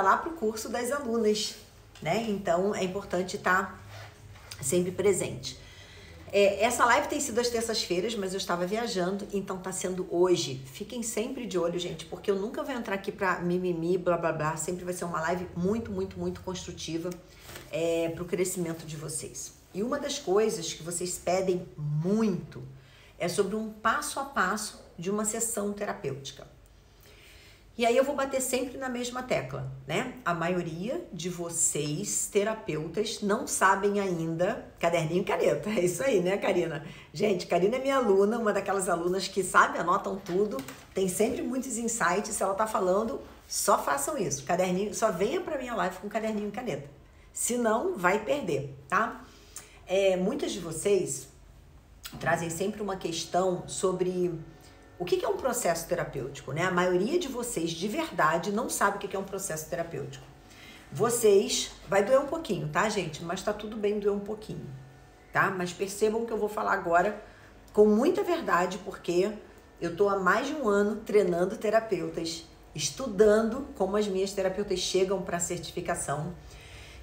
lá para o curso das alunas, né? Então é importante estar sempre presente. Essa live tem sido às terças-feiras, mas eu estava viajando, então tá sendo hoje. Fiquem sempre de olho, gente, porque eu nunca vou entrar aqui para mimimi, blá blá blá. Sempre vai ser uma live muito construtiva para o crescimento de vocês. E uma das coisas que vocês pedem muito é sobre um passo a passo de uma sessão terapêutica. E aí eu vou bater sempre na mesma tecla, né? A maioria de vocês, terapeutas, não sabem ainda caderninho e caneta. É isso aí, né, Karina? Gente, Karina é minha aluna, uma daquelas alunas que sabe, anotam tudo, tem sempre muitos insights. Se ela tá falando, só façam isso. Caderninho, só venha pra minha live com caderninho e caneta. Senão, vai perder, tá? Muitas de vocês trazem sempre uma questão sobre o que é um processo terapêutico, né? A maioria de vocês, de verdade, não sabe o que é um processo terapêutico. Vocês, vai doer um pouquinho, tá, gente? Mas tá tudo bem doer um pouquinho, tá? Mas percebam que eu vou falar agora com muita verdade, porque eu tô há mais de um ano treinando terapeutas, estudando como as minhas terapeutas chegam para certificação,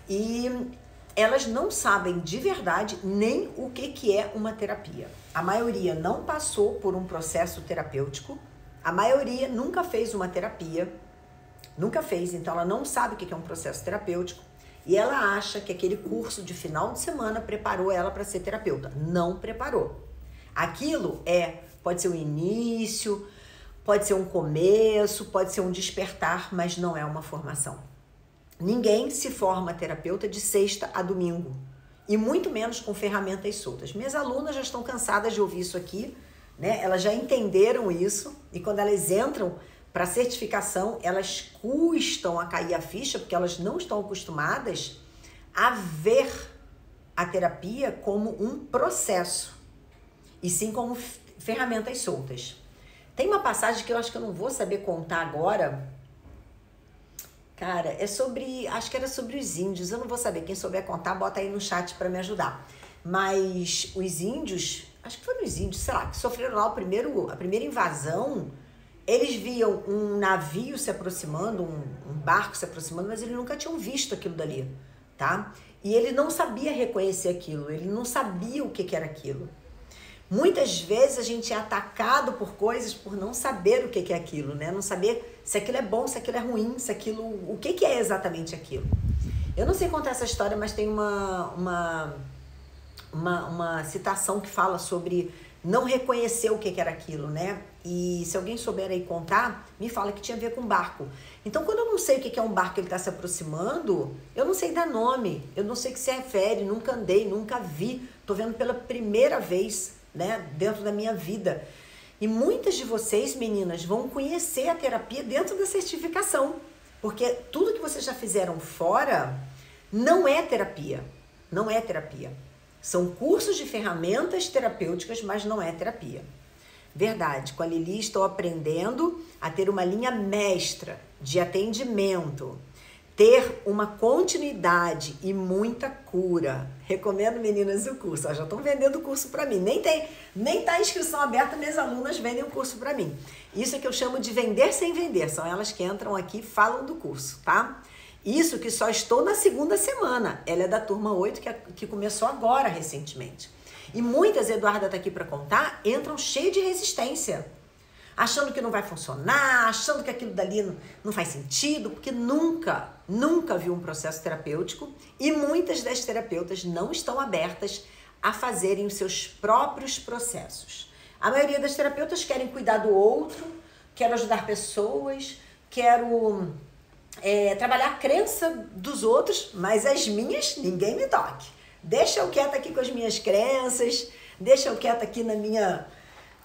e elas não sabem de verdade nem o que é uma terapia. A maioria não passou por um processo terapêutico, a maioria nunca fez uma terapia, nunca fez, então ela não sabe o que é um processo terapêutico, e ela acha que aquele curso de final de semana preparou ela para ser terapeuta. Não preparou. Aquilo pode ser um início, pode ser um começo, pode ser um despertar, mas não é uma formação. Ninguém se forma terapeuta de sexta a domingo, e muito menos com ferramentas soltas. Minhas alunas já estão cansadas de ouvir isso aqui, né? Elas já entenderam isso, e quando elas entram para certificação, elas custam a cair a ficha, porque elas não estão acostumadas a ver a terapia como um processo, e sim como ferramentas soltas. Tem uma passagem que eu acho que eu não vou saber contar agora. Cara, acho que era sobre os índios, eu não vou saber, quem souber contar, bota aí no chat para me ajudar. Mas os índios, acho que foram os índios, sei lá, que sofreram lá a primeira invasão, eles viam um navio se aproximando, um barco se aproximando, mas eles nunca tinham visto aquilo dali, tá? E ele não sabia reconhecer aquilo, ele não sabia o que era aquilo. Muitas vezes a gente é atacado por coisas por não saber o que é aquilo, né? Não saber se aquilo é bom, se aquilo é ruim, se aquilo... O que é exatamente aquilo? Eu não sei contar essa história, mas tem uma citação que fala sobre não reconhecer o que era aquilo, né? E se alguém souber aí contar, me fala que tinha a ver com barco. Então, quando eu não sei o que é um barco que ele está se aproximando, eu não sei dar nome, eu não sei o que se refere, nunca andei, nunca vi, tô vendo pela primeira vez, né, dentro da minha vida. E muitas de vocês, meninas, vão conhecer a terapia dentro da certificação, porque tudo que vocês já fizeram fora não é terapia, não é terapia. São cursos de ferramentas terapêuticas, mas não é terapia. Verdade, com a Lili estou aprendendo a ter uma linha mestra de atendimento, ter uma continuidade e muita cura. Recomendo, meninas, o curso. Já estão vendendo o curso para mim. Nem tá a inscrição aberta, minhas alunas vendem o curso para mim. Isso é que eu chamo de vender sem vender. São elas que entram aqui e falam do curso, tá? Isso que só estou na segunda semana. Ela é da turma 8, que começou agora, recentemente. E muitas, Eduarda está aqui para contar, entram cheias de resistência, achando que não vai funcionar, achando que aquilo dali não faz sentido, porque nunca viu um processo terapêutico, e muitas das terapeutas não estão abertas a fazerem os seus próprios processos. A maioria das terapeutas querem cuidar do outro, quero ajudar pessoas, quero trabalhar a crença dos outros, mas as minhas, ninguém me toque. Deixa eu quieta aqui com as minhas crenças, deixa eu quieta aqui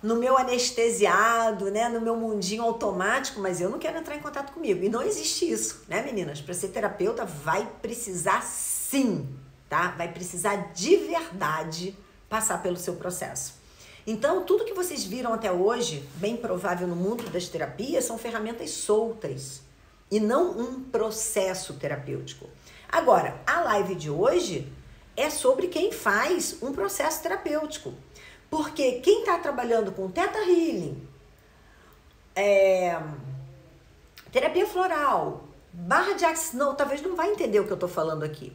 no meu anestesiado, né, no meu mundinho automático, mas eu não quero entrar em contato comigo. E não existe isso, né, meninas? Para ser terapeuta vai precisar sim, tá? Vai precisar de verdade passar pelo seu processo. Então, tudo que vocês viram até hoje, bem provável no mundo das terapias, são ferramentas soltas e não um processo terapêutico. Agora, a live de hoje é sobre quem faz um processo terapêutico. Porque quem está trabalhando com Theta Healing, terapia floral, barra de axis, não, talvez não vai entender o que eu tô falando aqui.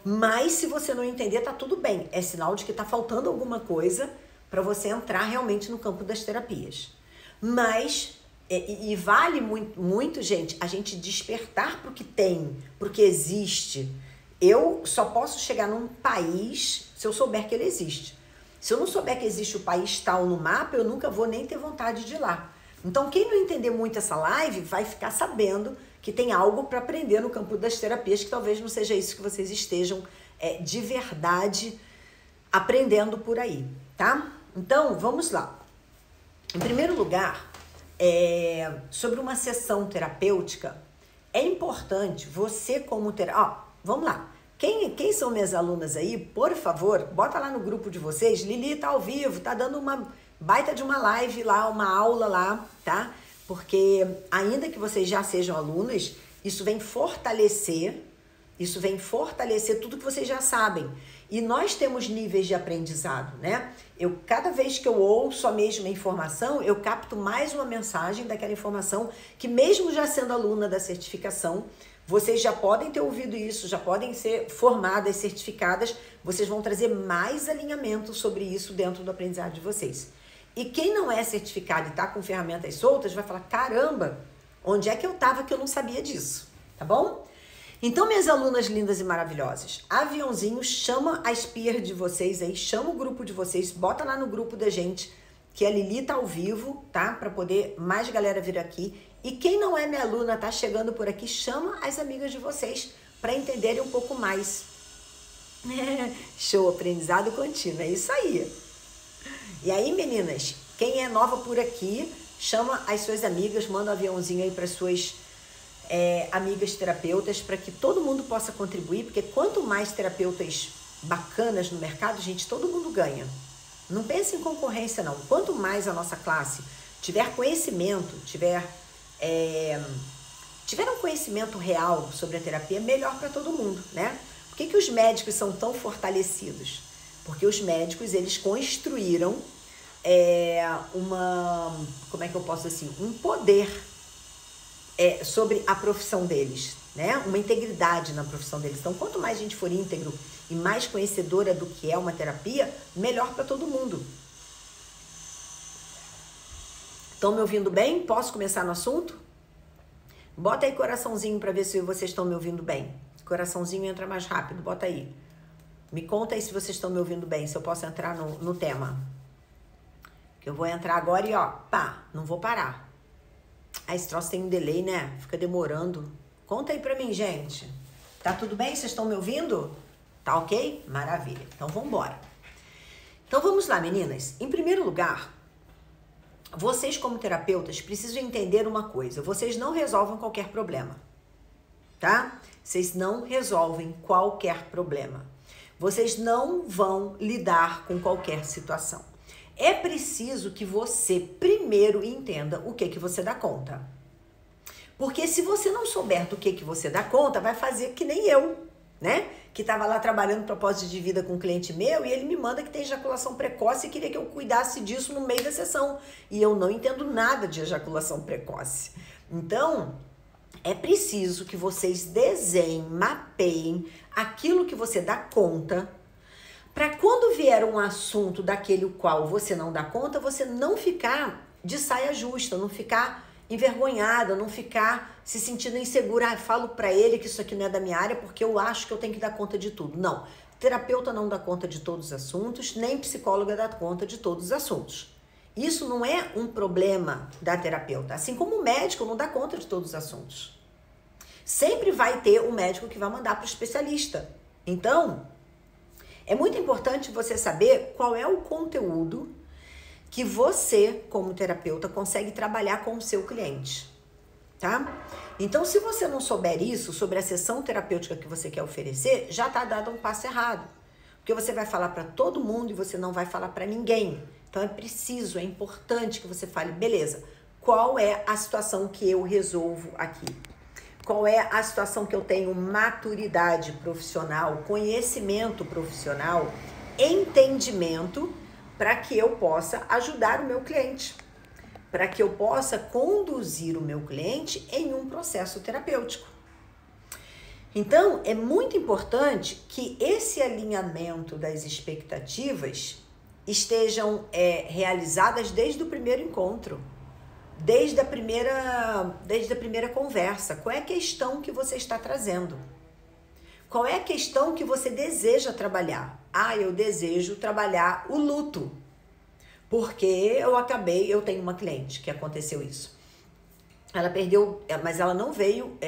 Mas se você não entender, tá tudo bem. É sinal de que tá faltando alguma coisa para você entrar realmente no campo das terapias. Mas, e vale muito, muito, gente, a gente despertar pro que tem, pro que existe. Eu só posso chegar num país se eu souber que ele existe. Se eu não souber que existe o país tal no mapa, eu nunca vou nem ter vontade de ir lá. Então, quem não entender muito essa live vai ficar sabendo que tem algo para aprender no campo das terapias, que talvez não seja isso que vocês estejam de verdade aprendendo por aí, tá? Então, vamos lá. Em primeiro lugar, sobre uma sessão terapêutica, é importante você como terapeuta... Vamos lá. Quem são minhas alunas aí, por favor, bota lá no grupo de vocês. Lili tá ao vivo, tá dando uma baita de uma live lá, uma aula lá, tá? Porque ainda que vocês já sejam alunas, isso vem fortalecer tudo que vocês já sabem. E nós temos níveis de aprendizado, né? Cada vez que eu ouço a mesma informação, eu capto mais uma mensagem daquela informação que, mesmo já sendo aluna da certificação, vocês já podem ter ouvido isso, já podem ser formadas, certificadas, vocês vão trazer mais alinhamento sobre isso dentro do aprendizado de vocês. E quem não é certificado e está com ferramentas soltas vai falar, caramba, onde é que eu estava que eu não sabia disso, tá bom? Então, minhas alunas lindas e maravilhosas, aviãozinho, chama a spear de vocês aí, chama o grupo de vocês, bota lá no grupo da gente, que a Lili tá ao vivo, tá? Para poder mais galera vir aqui. E quem não é minha aluna, tá chegando por aqui, chama as amigas de vocês para entenderem um pouco mais. Show, aprendizado contínuo, é isso aí. E aí, meninas, quem é nova por aqui, chama as suas amigas, manda um aviãozinho aí para suas amigas terapeutas, para que todo mundo possa contribuir, porque quanto mais terapeutas bacanas no mercado, gente, todo mundo ganha. Não pense em concorrência, não. Quanto mais a nossa classe tiver conhecimento, tiver um conhecimento real sobre a terapia, melhor para todo mundo, né? Por que os médicos são tão fortalecidos? Porque os médicos, eles construíram como é que eu posso assim, um poder sobre a profissão deles, né? Uma integridade na profissão deles. Então, quanto mais a gente for íntegro e mais conhecedora do que é uma terapia, melhor para todo mundo. Estão me ouvindo bem? Posso começar no assunto? Bota aí coraçãozinho para ver se vocês estão me ouvindo bem. Coraçãozinho entra mais rápido, bota aí. Me conta aí se vocês estão me ouvindo bem, se eu posso entrar no tema. Que eu vou entrar agora e ó, pá, não vou parar. Esse troço tem um delay, né? Fica demorando. Conta aí pra mim, gente. Tá tudo bem? Vocês estão me ouvindo? Tá ok? Maravilha. Então, vamos embora. Então, vamos lá, meninas. Em primeiro lugar, vocês como terapeutas precisam entender uma coisa. Vocês não resolvem qualquer problema, tá? Vocês não resolvem qualquer problema. Vocês não vão lidar com qualquer situação. É preciso que você primeiro entenda o que você dá conta. Porque se você não souber do que você dá conta, vai fazer que nem eu, né? Que estava lá trabalhando propósito de vida com um cliente meu e ele me manda que tem ejaculação precoce e queria que eu cuidasse disso no meio da sessão. E eu não entendo nada de ejaculação precoce. Então, é preciso que vocês desenhem, mapeiem aquilo que você dá conta, para quando vier um assunto daquele o qual você não dá conta, você não ficar de saia justa, não ficar envergonhada, não ficar se sentindo insegura. Ah, falo para ele que isso aqui não é da minha área porque eu acho que eu tenho que dar conta de tudo. Não, terapeuta não dá conta de todos os assuntos, nem psicóloga dá conta de todos os assuntos. Isso não é um problema da terapeuta, assim como o médico não dá conta de todos os assuntos. Sempre vai ter um médico que vai mandar para o especialista. Então, é muito importante você saber qual é o conteúdo que você, como terapeuta, consegue trabalhar com o seu cliente, tá? Então, se você não souber isso sobre a sessão terapêutica que você quer oferecer, já tá dado um passo errado. Porque você vai falar para todo mundo e você não vai falar para ninguém. Então, é importante que você fale, beleza, qual é a situação que eu resolvo aqui? Qual é a situação que eu tenho maturidade profissional, conhecimento profissional, entendimento, para que eu possa ajudar o meu cliente, para que eu possa conduzir o meu cliente em um processo terapêutico. Então, é muito importante que esse alinhamento das expectativas estejam realizadas desde o primeiro encontro, desde a primeira conversa. Qual é a questão que você está trazendo? Qual é a questão que você deseja trabalhar? Ah, eu desejo trabalhar o luto, porque eu tenho uma cliente que aconteceu isso. Ela perdeu, mas ela não veio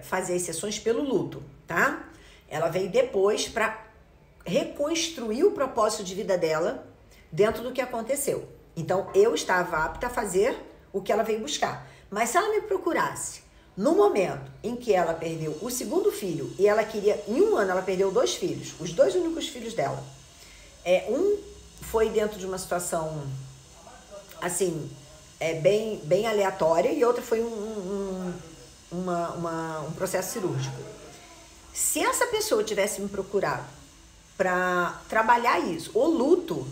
fazer as sessões pelo luto, tá? Ela veio depois para reconstruir o propósito de vida dela dentro do que aconteceu. Então, eu estava apta a fazer o que ela veio buscar. Mas se ela me procurasse no momento em que ela perdeu o segundo filho e ela queria, em um ano ela perdeu 2 filhos, os 2 únicos filhos dela. Um foi dentro de uma situação assim, bem aleatória, e outra foi um processo cirúrgico. Se essa pessoa tivesse me procurado para trabalhar isso, o luto,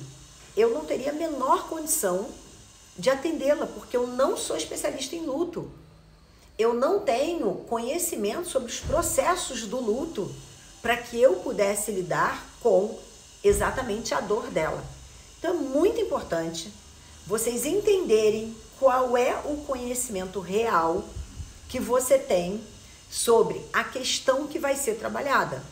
eu não teria a menor condição de atendê-la, porque eu não sou especialista em luto. Eu não tenho conhecimento sobre os processos do luto para que eu pudesse lidar com exatamente a dor dela. Então é muito importante vocês entenderem qual é o conhecimento real que você tem sobre a questão que vai ser trabalhada.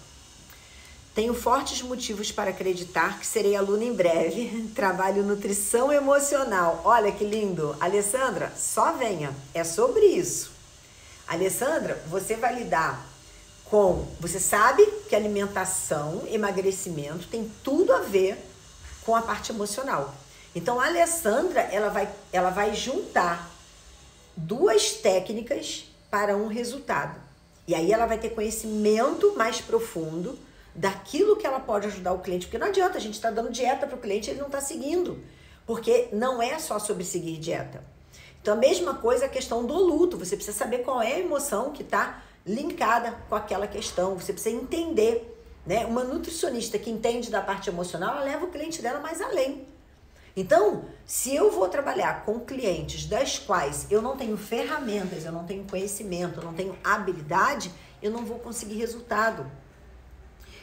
Tenho fortes motivos para acreditar que serei aluna em breve. Trabalho nutrição emocional. Olha que lindo. Alessandra, só venha. É sobre isso. Alessandra, você vai lidar com... Você sabe que alimentação, emagrecimento tem tudo a ver com a parte emocional. Então, a Alessandra, ela vai juntar 2 técnicas para um resultado. E aí ela vai ter conhecimento mais profundo daquilo que ela pode ajudar o cliente. Porque não adianta, a gente está dando dieta para o cliente e ele não está seguindo. Porque não é só sobre seguir dieta. Então, a mesma coisa a questão do luto. Você precisa saber qual é a emoção que está linkada com aquela questão. Você precisa entender, né? Uma nutricionista que entende da parte emocional, ela leva o cliente dela mais além. Então, se eu vou trabalhar com clientes das quais eu não tenho ferramentas, eu não tenho conhecimento, eu não tenho habilidade, eu não vou conseguir resultado.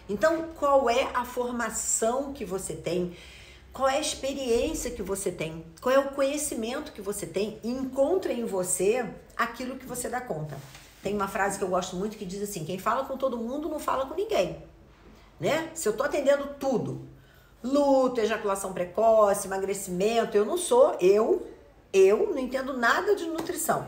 Então, qual é a formação que você tem? Qual é a experiência que você tem? Qual é o conhecimento que você tem? E encontra em você aquilo que você dá conta. Tem uma frase que eu gosto muito que diz assim: quem fala com todo mundo não fala com ninguém, né? Se eu tô atendendo tudo, luto, ejaculação precoce, emagrecimento, eu não entendo nada de nutrição.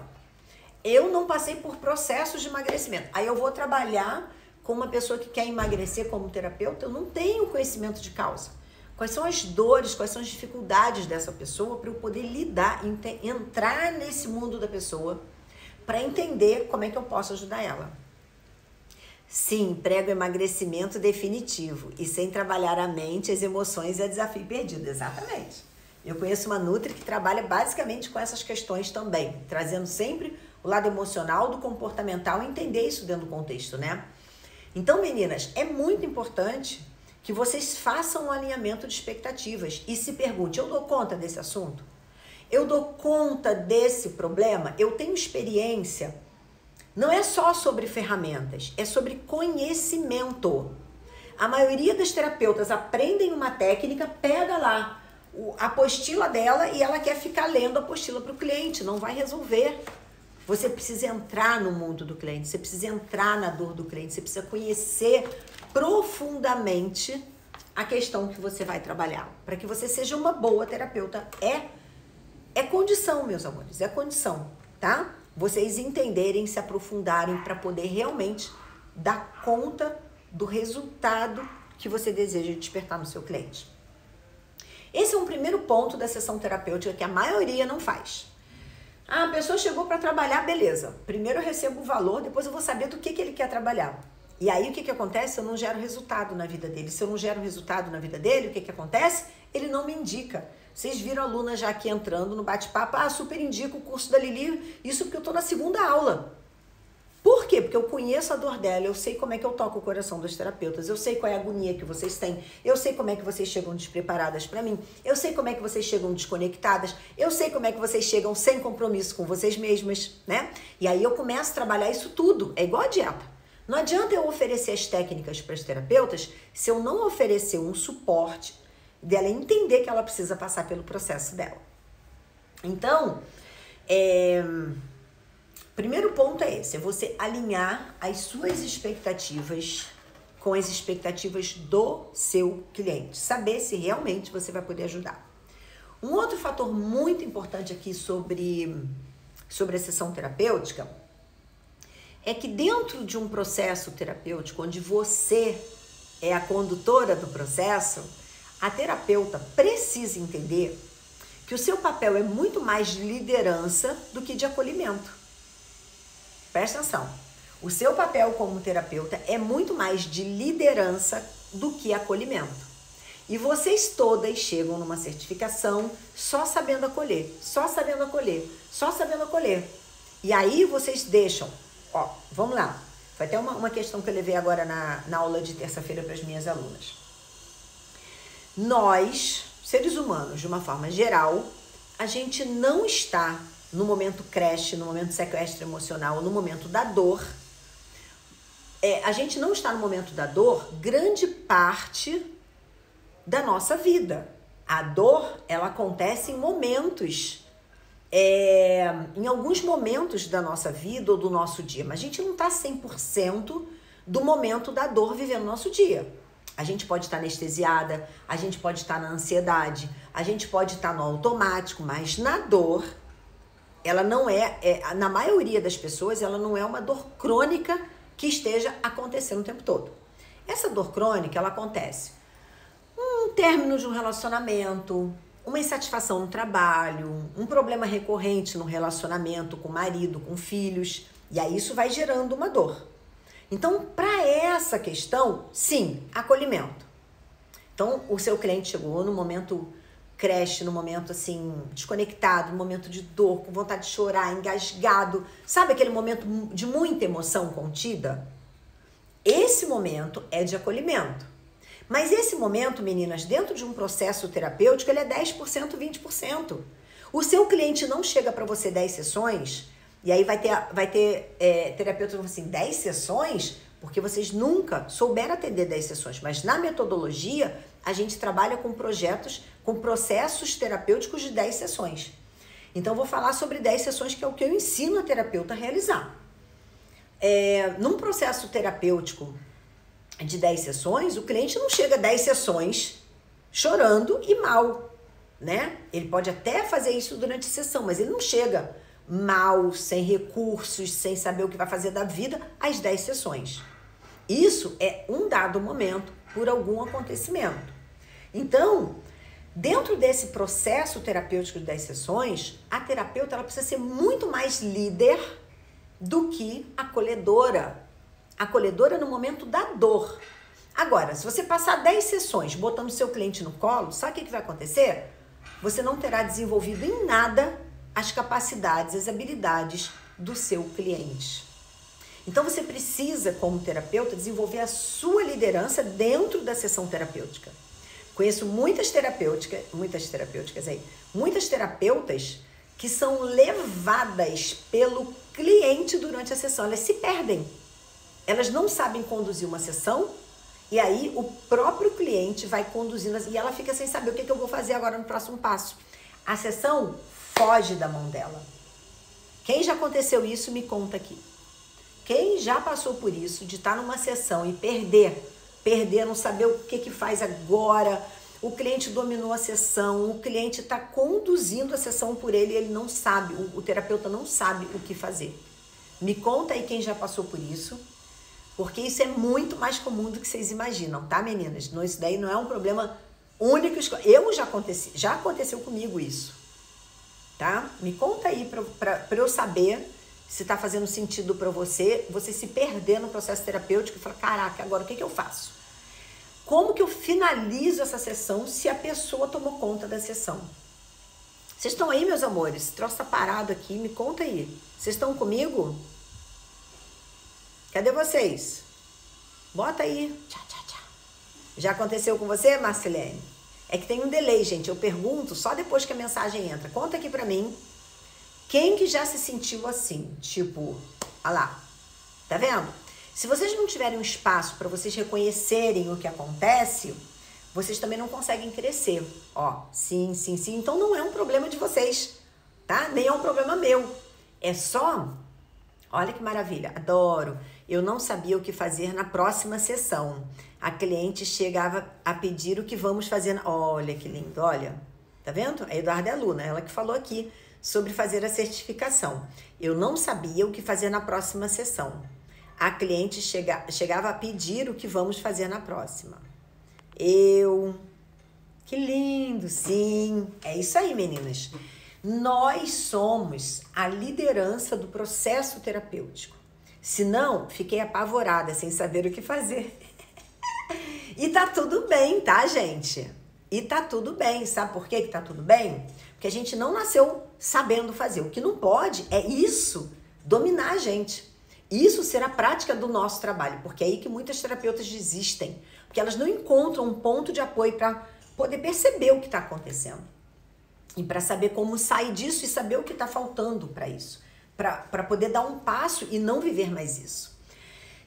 Eu não passei por processos de emagrecimento. Aí eu vou trabalhar com uma pessoa que quer emagrecer como terapeuta, eu não tenho conhecimento de causa. Quais são as dores, quais são as dificuldades dessa pessoa para eu poder lidar, entrar nesse mundo da pessoa para entender como é que eu posso ajudar ela. Sim, prego emagrecimento definitivo e sem trabalhar a mente, as emoções é desafio perdido. Exatamente. Eu conheço uma nutri que trabalha basicamente com essas questões também, trazendo sempre o lado emocional do comportamental e entender isso dentro do contexto, né? Então, meninas, é muito importante que vocês façam um alinhamento de expectativas e se pergunte: eu dou conta desse assunto? Eu dou conta desse problema? Eu tenho experiência? Não é só sobre ferramentas, é sobre conhecimento. A maioria das terapeutas aprendem uma técnica, pega lá a apostila dela e ela quer ficar lendo a apostila para o cliente, não vai resolver. Você precisa entrar no mundo do cliente, você precisa entrar na dor do cliente, você precisa conhecer profundamente a questão que você vai trabalhar, para que você seja uma boa terapeuta. É condição, meus amores, é condição, tá? Vocês entenderem, se aprofundarem para poder realmente dar conta do resultado que você deseja despertar no seu cliente. Esse é um primeiro ponto da sessão terapêutica que a maioria não faz. Ah, a pessoa chegou para trabalhar, beleza. Primeiro eu recebo o valor, depois eu vou saber do que ele quer trabalhar. E aí o que acontece? Eu não gero resultado na vida dele. Se eu não gero resultado na vida dele, o que acontece? Ele não me indica. Vocês viram a aluna já aqui entrando no bate-papo: ah, super indico o curso da Lili, isso porque eu tô na segunda aula. Por quê? Porque eu conheço a dor dela, eu sei como é que eu toco o coração dos terapeutas, eu sei qual é a agonia que vocês têm, eu sei como é que vocês chegam despreparadas para mim, eu sei como é que vocês chegam desconectadas, eu sei como é que vocês chegam sem compromisso com vocês mesmas, né? E aí eu começo a trabalhar isso tudo, é igual a dieta. Não adianta eu oferecer as técnicas para as terapeutas se eu não oferecer um suporte dela entender que ela precisa passar pelo processo dela. Então, primeiro ponto é esse, é você alinhar as suas expectativas com as expectativas do seu cliente. Saber se realmente você vai poder ajudar. Um outro fator muito importante aqui sobre a sessão terapêutica é que dentro de um processo terapêutico, onde você é a condutora do processo, a terapeuta precisa entender que o seu papel é muito mais de liderança do que de acolhimento. Presta atenção. O seu papel como terapeuta é muito mais de liderança do que acolhimento. E vocês todas chegam numa certificação só sabendo acolher, só sabendo acolher, só sabendo acolher. E aí vocês deixam, ó, vamos lá. Foi até uma questão que eu levei agora na aula de terça-feira para as minhas alunas. Nós, seres humanos, de uma forma geral, a gente não está no momento creche, no momento sequestro emocional, no momento da dor. A gente não está no momento da dor grande parte da nossa vida. A dor, ela acontece em momentos, em alguns momentos da nossa vida ou do nosso dia, mas a gente não está 100% do momento da dor vivendo o nosso dia. A gente pode estar anestesiada, a gente pode estar na ansiedade, a gente pode estar no automático, mas na dor, ela não na maioria das pessoas, ela não é uma dor crônica que esteja acontecendo o tempo todo. Essa dor crônica, ela acontece um término de um relacionamento, uma insatisfação no trabalho, um problema recorrente no relacionamento com o marido, com filhos, e aí isso vai gerando uma dor. Então, para essa questão, sim, acolhimento. Então, o seu cliente chegou no momento creche, no momento assim, desconectado, no momento de dor, com vontade de chorar, engasgado, sabe aquele momento de muita emoção contida? Esse momento é de acolhimento. Mas esse momento, meninas, dentro de um processo terapêutico, ele é 10%, 20%. O seu cliente não chega para você 10 sessões, e aí vai ter terapeutas que vão assim, 10 sessões? Porque vocês nunca souberam atender 10 sessões. Mas na metodologia, a gente trabalha com projetos, com processos terapêuticos de 10 sessões. Então, eu vou falar sobre 10 sessões, que é o que eu ensino a terapeuta a realizar. Num processo terapêutico de 10 sessões, o cliente não chega a 10 sessões chorando e mal, né? Ele pode até fazer isso durante a sessão, mas ele não chega mal, sem recursos, sem saber o que vai fazer da vida, às 10 sessões. Isso é um dado momento por algum acontecimento. Então, dentro desse processo terapêutico de 10 sessões, a terapeuta ela precisa ser muito mais líder do que acolhedora. Acolhedora no momento da dor. Agora, se você passar 10 sessões botando seu cliente no colo, sabe o que vai acontecer? Você não terá desenvolvido em nada as capacidades, as habilidades do seu cliente. Então, você precisa, como terapeuta, desenvolver a sua liderança dentro da sessão terapêutica. Conheço muitas terapeutas que são levadas pelo cliente durante a sessão. Elas se perdem. Elas não sabem conduzir uma sessão e aí o próprio cliente vai conduzindo e ela fica sem saber o que eu vou fazer agora no próximo passo. A sessão foge da mão dela. Quem já aconteceu isso, me conta aqui. Quem já passou por isso, de estar numa sessão e perder, não saber o que faz agora, o cliente dominou a sessão, o cliente está conduzindo a sessão por ele e ele não sabe, o terapeuta não sabe o que fazer. Me conta aí quem já passou por isso. Porque isso é muito mais comum do que vocês imaginam, tá, meninas? Não, isso daí não é um problema único. Já aconteceu comigo isso, tá? Me conta aí pra eu saber se tá fazendo sentido pra você se perder no processo terapêutico e falar, caraca, agora o que eu faço? Como que eu finalizo essa sessão se a pessoa tomou conta da sessão? Vocês estão aí, meus amores? Esse troço tá parado aqui, me conta aí. Vocês estão comigo? Cadê vocês? Bota aí. Tchau, tchau, tchau. Já aconteceu com você, Marcelene? É que tem um delay, gente. Eu pergunto só depois que a mensagem entra. Conta aqui pra mim. Quem que já se sentiu assim? Tipo, olha lá. Tá vendo? Se vocês não tiverem um espaço para vocês reconhecerem o que acontece, vocês também não conseguem crescer. Ó, sim. Então não é um problema de vocês, tá? Nem é um problema meu. É só, olha que maravilha, adoro. Eu não sabia o que fazer na próxima sessão. A cliente chegava a pedir o que vamos fazer. Olha que lindo, olha. Tá vendo? A Eduarda é aluna, ela que falou aqui sobre fazer a certificação. Eu não sabia o que fazer na próxima sessão. A cliente chegava a pedir o que vamos fazer na próxima. Que lindo, sim. É isso aí, meninas. Nós somos a liderança do processo terapêutico. Se não, fiquei apavorada, sem saber o que fazer. E tá tudo bem, tá, gente? E tá tudo bem. Sabe por que tá tudo bem? Porque a gente não nasceu sabendo fazer. O que não pode é isso dominar a gente. Isso ser a prática do nosso trabalho. Porque é aí que muitas terapeutas desistem. Porque elas não encontram um ponto de apoio para poder perceber o que está acontecendo. E para saber como sair disso e saber o que está faltando para isso. Para poder dar um passo e não viver mais isso.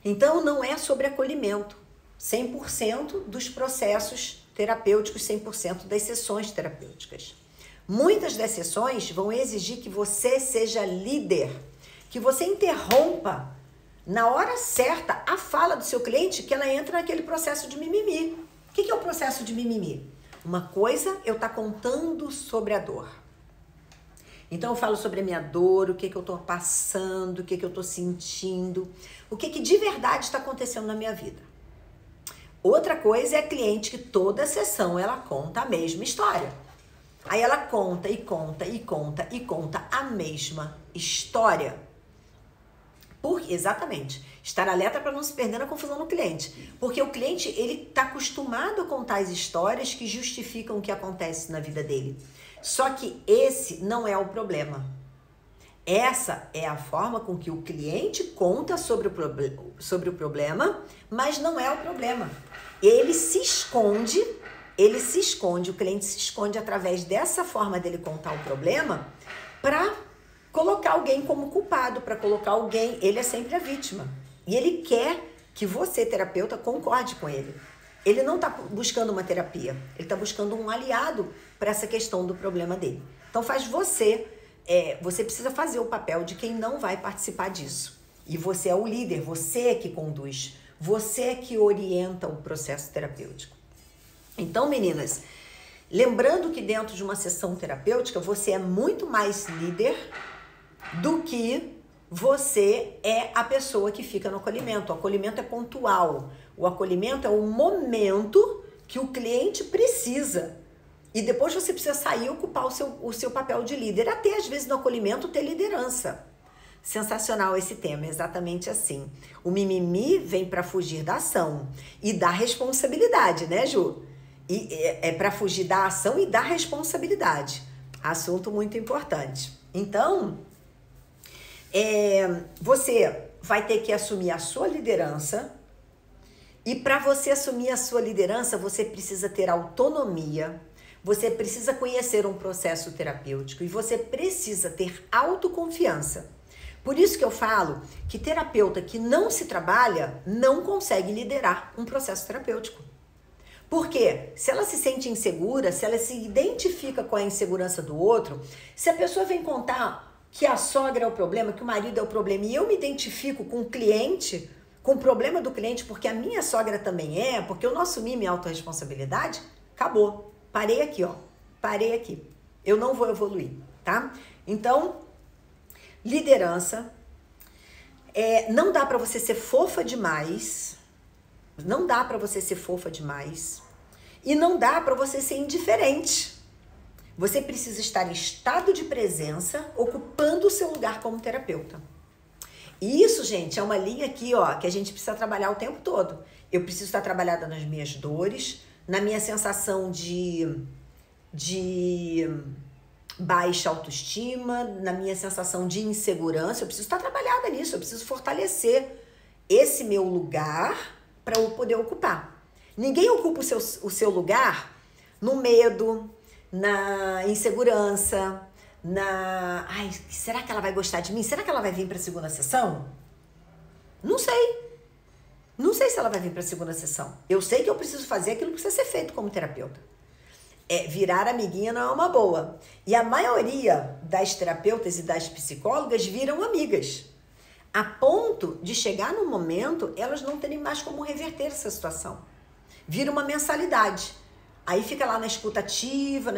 Então, não é sobre acolhimento. 100% dos processos terapêuticos, 100% das sessões terapêuticas. Muitas das sessões vão exigir que você seja líder, que você interrompa na hora certa a fala do seu cliente, que ela entra naquele processo de mimimi. O que é o processo de mimimi? Uma coisa eu estar contando sobre a dor. Então eu falo sobre a minha dor, o que eu estou passando, o que eu estou sentindo, o que de verdade está acontecendo na minha vida. Outra coisa é a cliente que toda sessão ela conta a mesma história. Aí ela conta a mesma história. Exatamente. Estar alerta para não se perder na confusão no cliente. Porque o cliente, ele está acostumado a contar as histórias que justificam o que acontece na vida dele. Só que esse não é o problema. Essa é a forma com que o cliente conta sobre o problema, mas não é o problema. Ele se esconde, o cliente se esconde através dessa forma dele contar o problema para colocar alguém como culpado, para colocar alguém, ele é sempre a vítima. E ele quer que você, terapeuta, concorde com ele. Ele não está buscando uma terapia, ele está buscando um aliado para essa questão do problema dele. Então você precisa fazer o papel de quem não vai participar disso. E você é o líder, você é que conduz, você é que orienta o processo terapêutico. Então, meninas, lembrando que dentro de uma sessão terapêutica, você é muito mais líder do que você é a pessoa que fica no acolhimento. O acolhimento é pontual. O acolhimento é o momento que o cliente precisa. E depois você precisa sair e ocupar o seu papel de líder. Até às vezes no acolhimento ter liderança. Sensacional esse tema, exatamente assim. O mimimi vem para fugir da ação e da responsabilidade, né, Ju? E é para fugir da ação e da responsabilidade. Assunto muito importante. Então, você vai ter que assumir a sua liderança. E para você assumir a sua liderança, você precisa ter autonomia. Você precisa conhecer um processo terapêutico e você precisa ter autoconfiança. Por isso que eu falo que terapeuta que não se trabalha não consegue liderar um processo terapêutico. Por quê? Se ela se sente insegura, se ela se identifica com a insegurança do outro, se a pessoa vem contar que a sogra é o problema, que o marido é o problema, e eu me identifico com o cliente, com o problema do cliente, porque a minha sogra também é, porque eu não assumi minha autorresponsabilidade, acabou. Parei aqui, ó. Parei aqui. Eu não vou evoluir, tá? Então, liderança. Não dá pra você ser fofa demais. Não dá pra você ser fofa demais. E não dá pra você ser indiferente. Você precisa estar em estado de presença, ocupando o seu lugar como terapeuta. E isso, gente, é uma linha aqui, ó, que a gente precisa trabalhar o tempo todo. Eu preciso estar trabalhada nas minhas dores, na minha sensação de baixa autoestima, na minha sensação de insegurança. Eu preciso estar trabalhada nisso, eu preciso fortalecer esse meu lugar para eu poder ocupar. Ninguém ocupa o seu lugar no medo, na insegurança, será que ela vai gostar de mim? Será que ela vai vir para a segunda sessão? Não sei. Não sei se ela vai vir para a segunda sessão. Eu sei que eu preciso fazer aquilo que precisa ser feito como terapeuta. Virar amiguinha não é uma boa. E a maioria das terapeutas e das psicólogas viram amigas. A ponto de chegar no momento, elas não terem mais como reverter essa situação. Vira uma mensalidade. Aí fica lá na escutativa,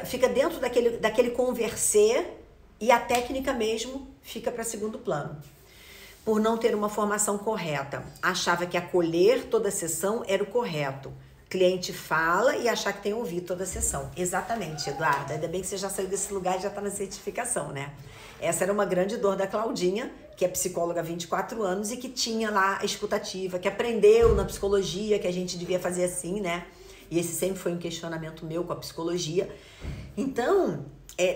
fica dentro daquele conversê e a técnica mesmo fica para segundo plano. Por não ter uma formação correta. Achava que acolher toda a sessão era o correto. Cliente fala e achar que tem ouvido toda a sessão. Exatamente, Eduarda. Ainda bem que você já saiu desse lugar e já está na certificação, né? Essa era uma grande dor da Claudinha, que é psicóloga há 24 anos e que tinha lá a escutativa, que aprendeu na psicologia que a gente devia fazer assim, né? E esse sempre foi um questionamento meu com a psicologia. Então,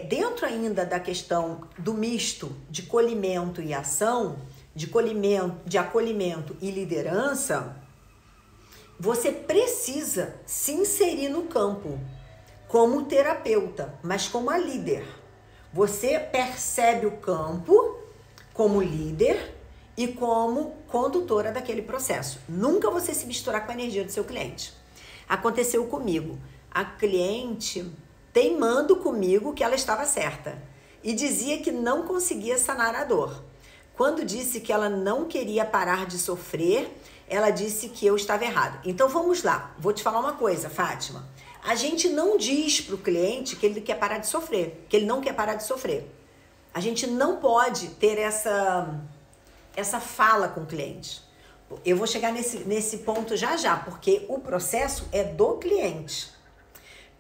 dentro ainda da questão do misto de colhimento e ação, de acolhimento e liderança, você precisa se inserir no campo como terapeuta, mas como a líder. Você percebe o campo como líder e como condutora daquele processo. Nunca você se misturar com a energia do seu cliente. Aconteceu comigo. A cliente teimando comigo que ela estava certa e dizia que não conseguia sanar a dor. Quando disse que ela não queria parar de sofrer, ela disse que eu estava errado. Então vamos lá, vou te falar uma coisa, Fátima. A gente não diz para o cliente que ele quer parar de sofrer, que ele não quer parar de sofrer. A gente não pode ter essa fala com o cliente. Eu vou chegar nesse ponto já, porque o processo é do cliente.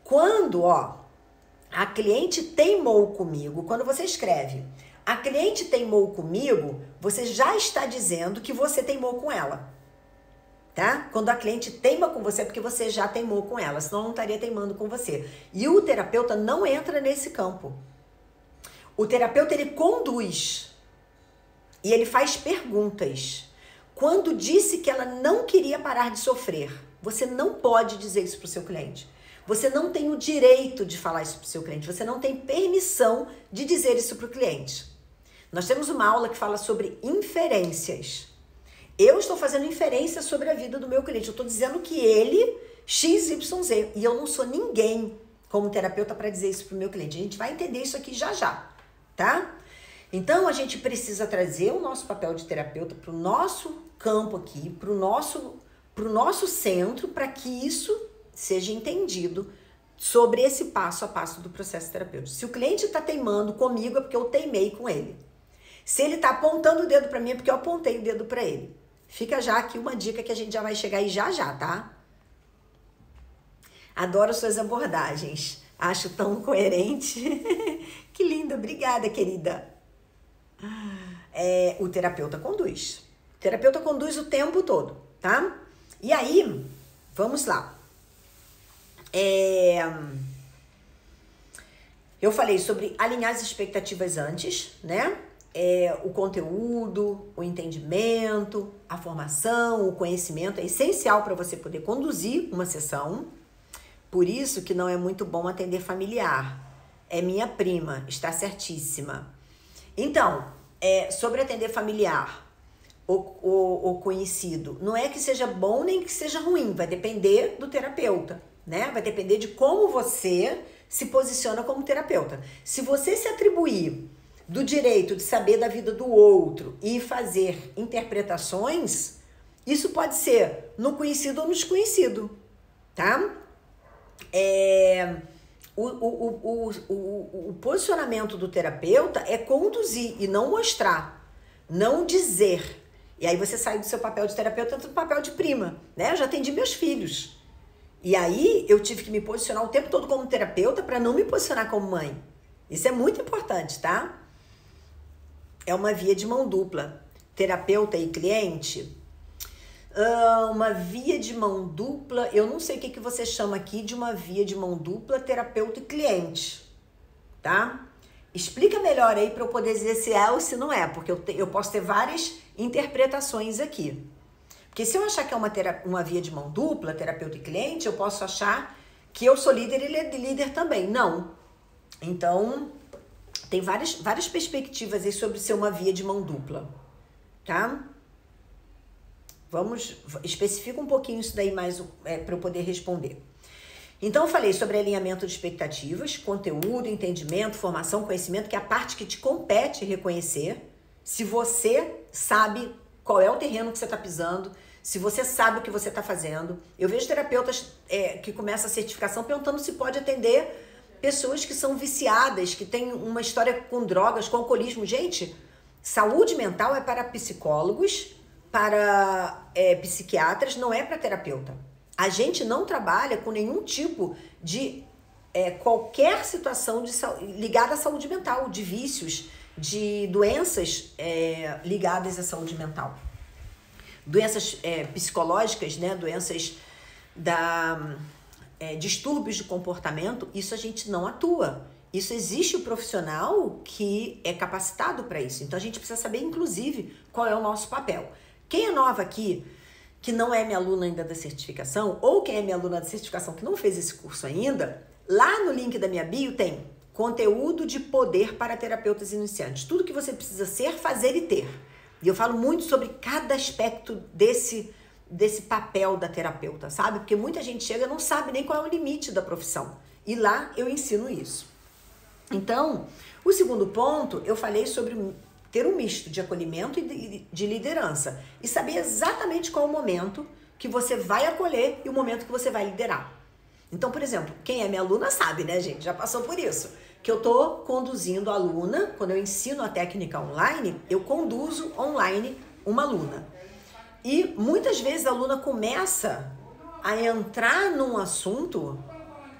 Quando, a cliente teimou comigo, quando você escreve, a cliente teimou comigo, você já está dizendo que você teimou com ela. Tá? Quando a cliente teima com você, é porque você já teimou com ela, senão não estaria teimando com você. E o terapeuta não entra nesse campo. O terapeuta, ele conduz e ele faz perguntas. Quando disse que ela não queria parar de sofrer, você não pode dizer isso para o seu cliente. Você não tem o direito de falar isso para o seu cliente. Você não tem permissão de dizer isso para o cliente. Nós temos uma aula que fala sobre inferências. Eu estou fazendo inferência sobre a vida do meu cliente. Eu estou dizendo que ele, XYZ. E eu não sou ninguém como terapeuta para dizer isso para o meu cliente. A gente vai entender isso aqui já, tá? Então, a gente precisa trazer o nosso papel de terapeuta para o nosso campo aqui, para o nosso centro, para que isso seja entendido sobre esse passo a passo do processo terapêutico. Se o cliente está teimando comigo, é porque eu teimei com ele. Se ele está apontando o dedo para mim, é porque eu apontei o dedo para ele. Fica já aqui uma dica que a gente já vai chegar aí já, tá? Adoro suas abordagens. Acho tão coerente. Que linda, obrigada, querida. O terapeuta conduz. O terapeuta conduz o tempo todo, tá? E aí, vamos lá. Eu falei sobre alinhar as expectativas antes, né? O conteúdo, o entendimento, a formação, o conhecimento é essencial para você poder conduzir uma sessão. Por isso que não é muito bom atender familiar. É minha prima, está certíssima. Então, sobre atender familiar ou conhecido, não é que seja bom nem que seja ruim, vai depender do terapeuta, né? Vai depender de como você se posiciona como terapeuta. Se você se atribuir do direito de saber da vida do outro e fazer interpretações, isso pode ser no conhecido ou no desconhecido, tá? O posicionamento do terapeuta é conduzir e não mostrar, não dizer. E aí você sai do seu papel de terapeuta e entra no papel de prima, né? Eu já atendi meus filhos. E aí eu tive que me posicionar o tempo todo como terapeuta para não me posicionar como mãe. Isso é muito importante, tá? É uma via de mão dupla. Terapeuta e cliente. Uma via de mão dupla, eu não sei o que você chama aqui de uma via de mão dupla, terapeuta e cliente, tá? Explica melhor aí para eu poder dizer se é ou se não é, porque eu posso ter várias interpretações aqui. Porque se eu achar que é uma via de mão dupla, terapeuta e cliente, eu posso achar que eu sou líder e ele é líder também. Não. Então, tem várias perspectivas aí sobre ser uma via de mão dupla, tá? Especifica um pouquinho isso daí mais para eu poder responder. Então, eu falei sobre alinhamento de expectativas, conteúdo, entendimento, formação, conhecimento, que é a parte que te compete reconhecer. Se você sabe qual é o terreno que você está pisando, se você sabe o que você está fazendo. Eu vejo terapeutas que começam a certificação perguntando se pode atender pessoas que são viciadas, que têm uma história com drogas, com alcoolismo. Gente, saúde mental é para psicólogos, para psiquiatras, não é para terapeuta. A gente não trabalha com nenhum tipo de qualquer situação ligada à saúde mental, de vícios, de doenças ligadas à saúde mental. Doenças psicológicas, né? Doenças distúrbios de comportamento, isso a gente não atua. Isso existe o profissional que é capacitado para isso. Então a gente precisa saber, inclusive, qual é o nosso papel. Quem é nova aqui, que não é minha aluna ainda da certificação, ou quem é minha aluna da certificação que não fez esse curso ainda, lá no link da minha bio tem conteúdo de poder para terapeutas iniciantes. Tudo que você precisa ser, fazer e ter. E eu falo muito sobre cada aspecto desse papel da terapeuta, sabe? Porque muita gente chega e não sabe nem qual é o limite da profissão. E lá eu ensino isso. Então, o segundo ponto, eu falei sobre ter um misto de acolhimento e de liderança. E saber exatamente qual é o momento que você vai acolher e o momento que você vai liderar. Então, por exemplo, quem é minha aluna sabe, né, gente? Já passou por isso. Que eu tô conduzindo a aluna, quando eu ensino a técnica online, eu conduzo online uma aluna. E muitas vezes a aluna começa a entrar num assunto,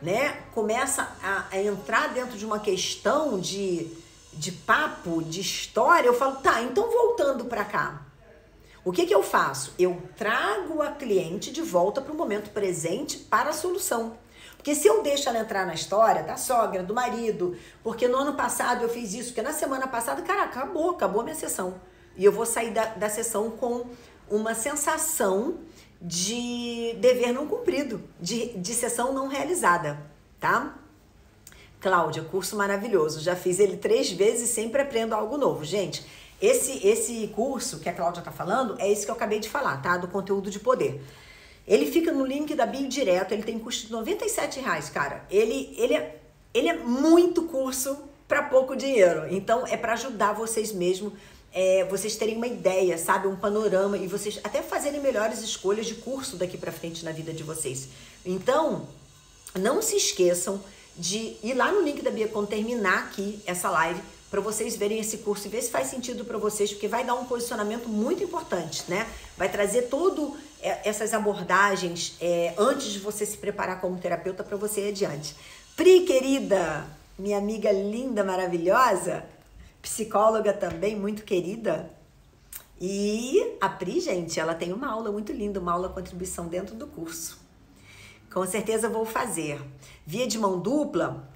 né? Começa a entrar dentro de uma questão de papo, de história. Eu falo, tá, então voltando para cá. O que eu faço? Eu trago a cliente de volta para o momento presente para a solução. Porque se eu deixo ela entrar na história da sogra, do marido, porque no ano passado eu fiz isso, porque na semana passada, cara, acabou a minha sessão. E eu vou sair da sessão com uma sensação de dever não cumprido, de sessão não realizada, tá? Cláudia, curso maravilhoso, já fiz ele 3 vezes e sempre aprendo algo novo. Gente, esse curso que a Cláudia tá falando é esse que eu acabei de falar, tá? Do conteúdo de poder. Ele fica no link da bio direto, ele tem custo de R$97, cara. Ele é muito curso para pouco dinheiro, então é para ajudar vocês mesmo, vocês terem uma ideia, sabe? Um panorama e vocês até fazerem melhores escolhas de curso daqui para frente na vida de vocês. Então, não se esqueçam de ir lá no link da bio quando terminar aqui essa live, para vocês verem esse curso e ver se faz sentido para vocês, porque vai dar um posicionamento muito importante, né? Vai trazer todo essas abordagens antes de você se preparar como terapeuta para você ir adiante. Pri, querida, minha amiga linda, maravilhosa, psicóloga também, muito querida. E a Pri, gente, ela tem uma aula muito linda, uma aula contribuição dentro do curso. Com certeza vou fazer. Via de mão dupla,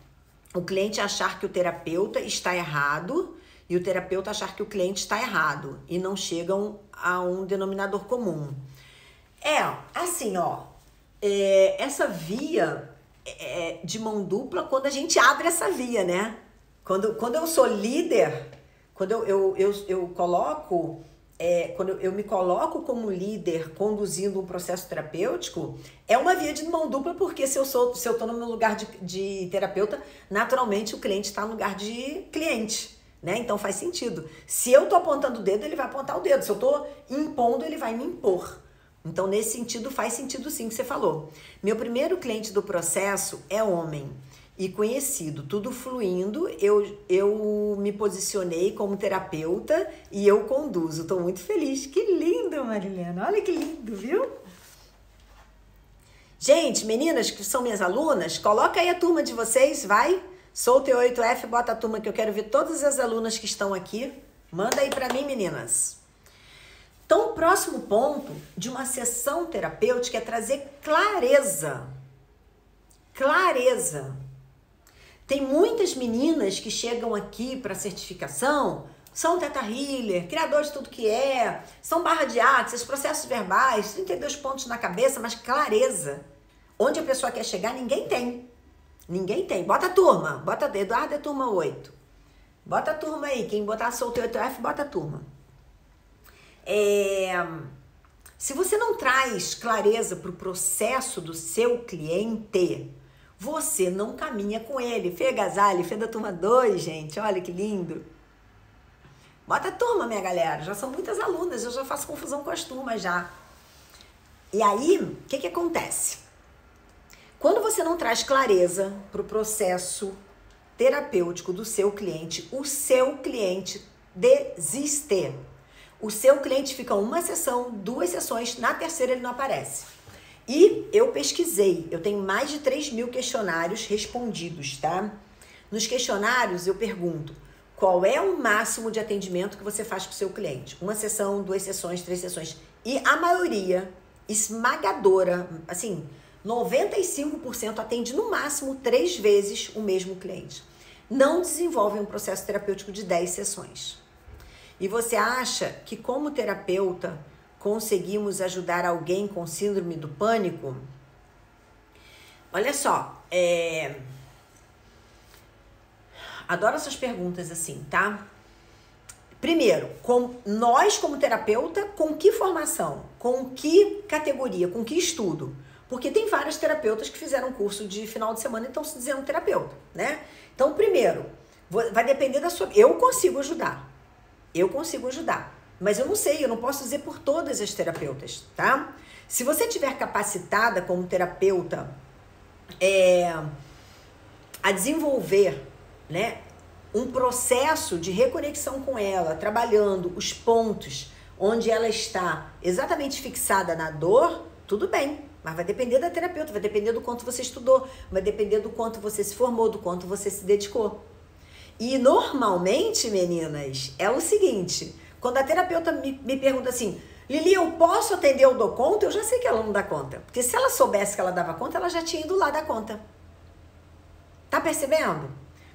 o cliente achar que o terapeuta está errado e o terapeuta achar que o cliente está errado e não chegam a um denominador comum. Assim, essa via de mão dupla quando a gente abre essa via, né? Quando eu sou líder, quando eu coloco... quando eu me coloco como líder conduzindo um processo terapêutico, é uma via de mão dupla, porque se eu estou no meu lugar de terapeuta, naturalmente o cliente está no lugar de cliente, né? Então faz sentido. Se eu estou apontando o dedo, ele vai apontar o dedo. Se eu estou impondo, ele vai me impor. Então, nesse sentido, faz sentido sim que você falou. Meu primeiro cliente do processo é homem e conhecido, tudo fluindo, eu me posicionei como terapeuta e eu conduzo. Estou muito feliz. Que lindo, Marilena. Olha que lindo, viu? Gente, meninas que são minhas alunas, coloca aí a turma de vocês, vai. Sou o T8F, bota a turma que eu quero ver todas as alunas que estão aqui. Manda aí para mim, meninas. Então, o próximo ponto de uma sessão terapêutica é trazer clareza. Clareza. Tem muitas meninas que chegam aqui para certificação, são Teta Healer, criadores de tudo que são barra de axis, processos verbais, 32 pontos na cabeça, mas clareza. Onde a pessoa quer chegar, ninguém tem. Ninguém tem. Bota a turma, bota Eduardo é turma 8. Bota a turma aí. Quem botar solteiro 8F, bota a turma. Se você não traz clareza para o processo do seu cliente, você não caminha com ele. Fê Gasali, Fê da turma 2, gente. Olha que lindo. Bota a turma, minha galera. Já são muitas alunas. Eu já faço confusão com as turmas já. E aí, o que acontece? Quando você não traz clareza para o processo terapêutico do seu cliente, o seu cliente desiste. O seu cliente fica uma sessão, 2 sessões, na terceira ele não aparece. E eu pesquisei, eu tenho mais de 3.000 questionários respondidos, tá? Nos questionários eu pergunto, qual é o máximo de atendimento que você faz para o seu cliente? 1 sessão, 2 sessões, 3 sessões. E a maioria, esmagadora, assim, 95% atende no máximo 3 vezes o mesmo cliente. Não desenvolve um processo terapêutico de 10 sessões. E você acha que como terapeuta conseguimos ajudar alguém com síndrome do pânico? Olha só, adoro essas perguntas assim, tá? Primeiro, nós como terapeuta, com que formação? Com que categoria? Com que estudo? Porque tem várias terapeutas que fizeram curso de final de semana e estão se dizendo terapeuta, né? Então, primeiro, vai depender da sua... Eu consigo ajudar, mas eu não sei, eu não posso dizer por todas as terapeutas, tá? Se você estiver capacitada como terapeuta a desenvolver, né, um processo de reconexão com ela, trabalhando os pontos onde ela está exatamente fixada na dor, tudo bem. Mas vai depender da terapeuta, vai depender do quanto você estudou, vai depender do quanto você se formou, do quanto você se dedicou. E normalmente, meninas, é o seguinte, quando a terapeuta me pergunta assim, Lili, eu posso atender, eu dou conta? Eu já sei que ela não dá conta. Porque se ela soubesse que ela dava conta, ela já tinha ido lá dar conta. Tá percebendo?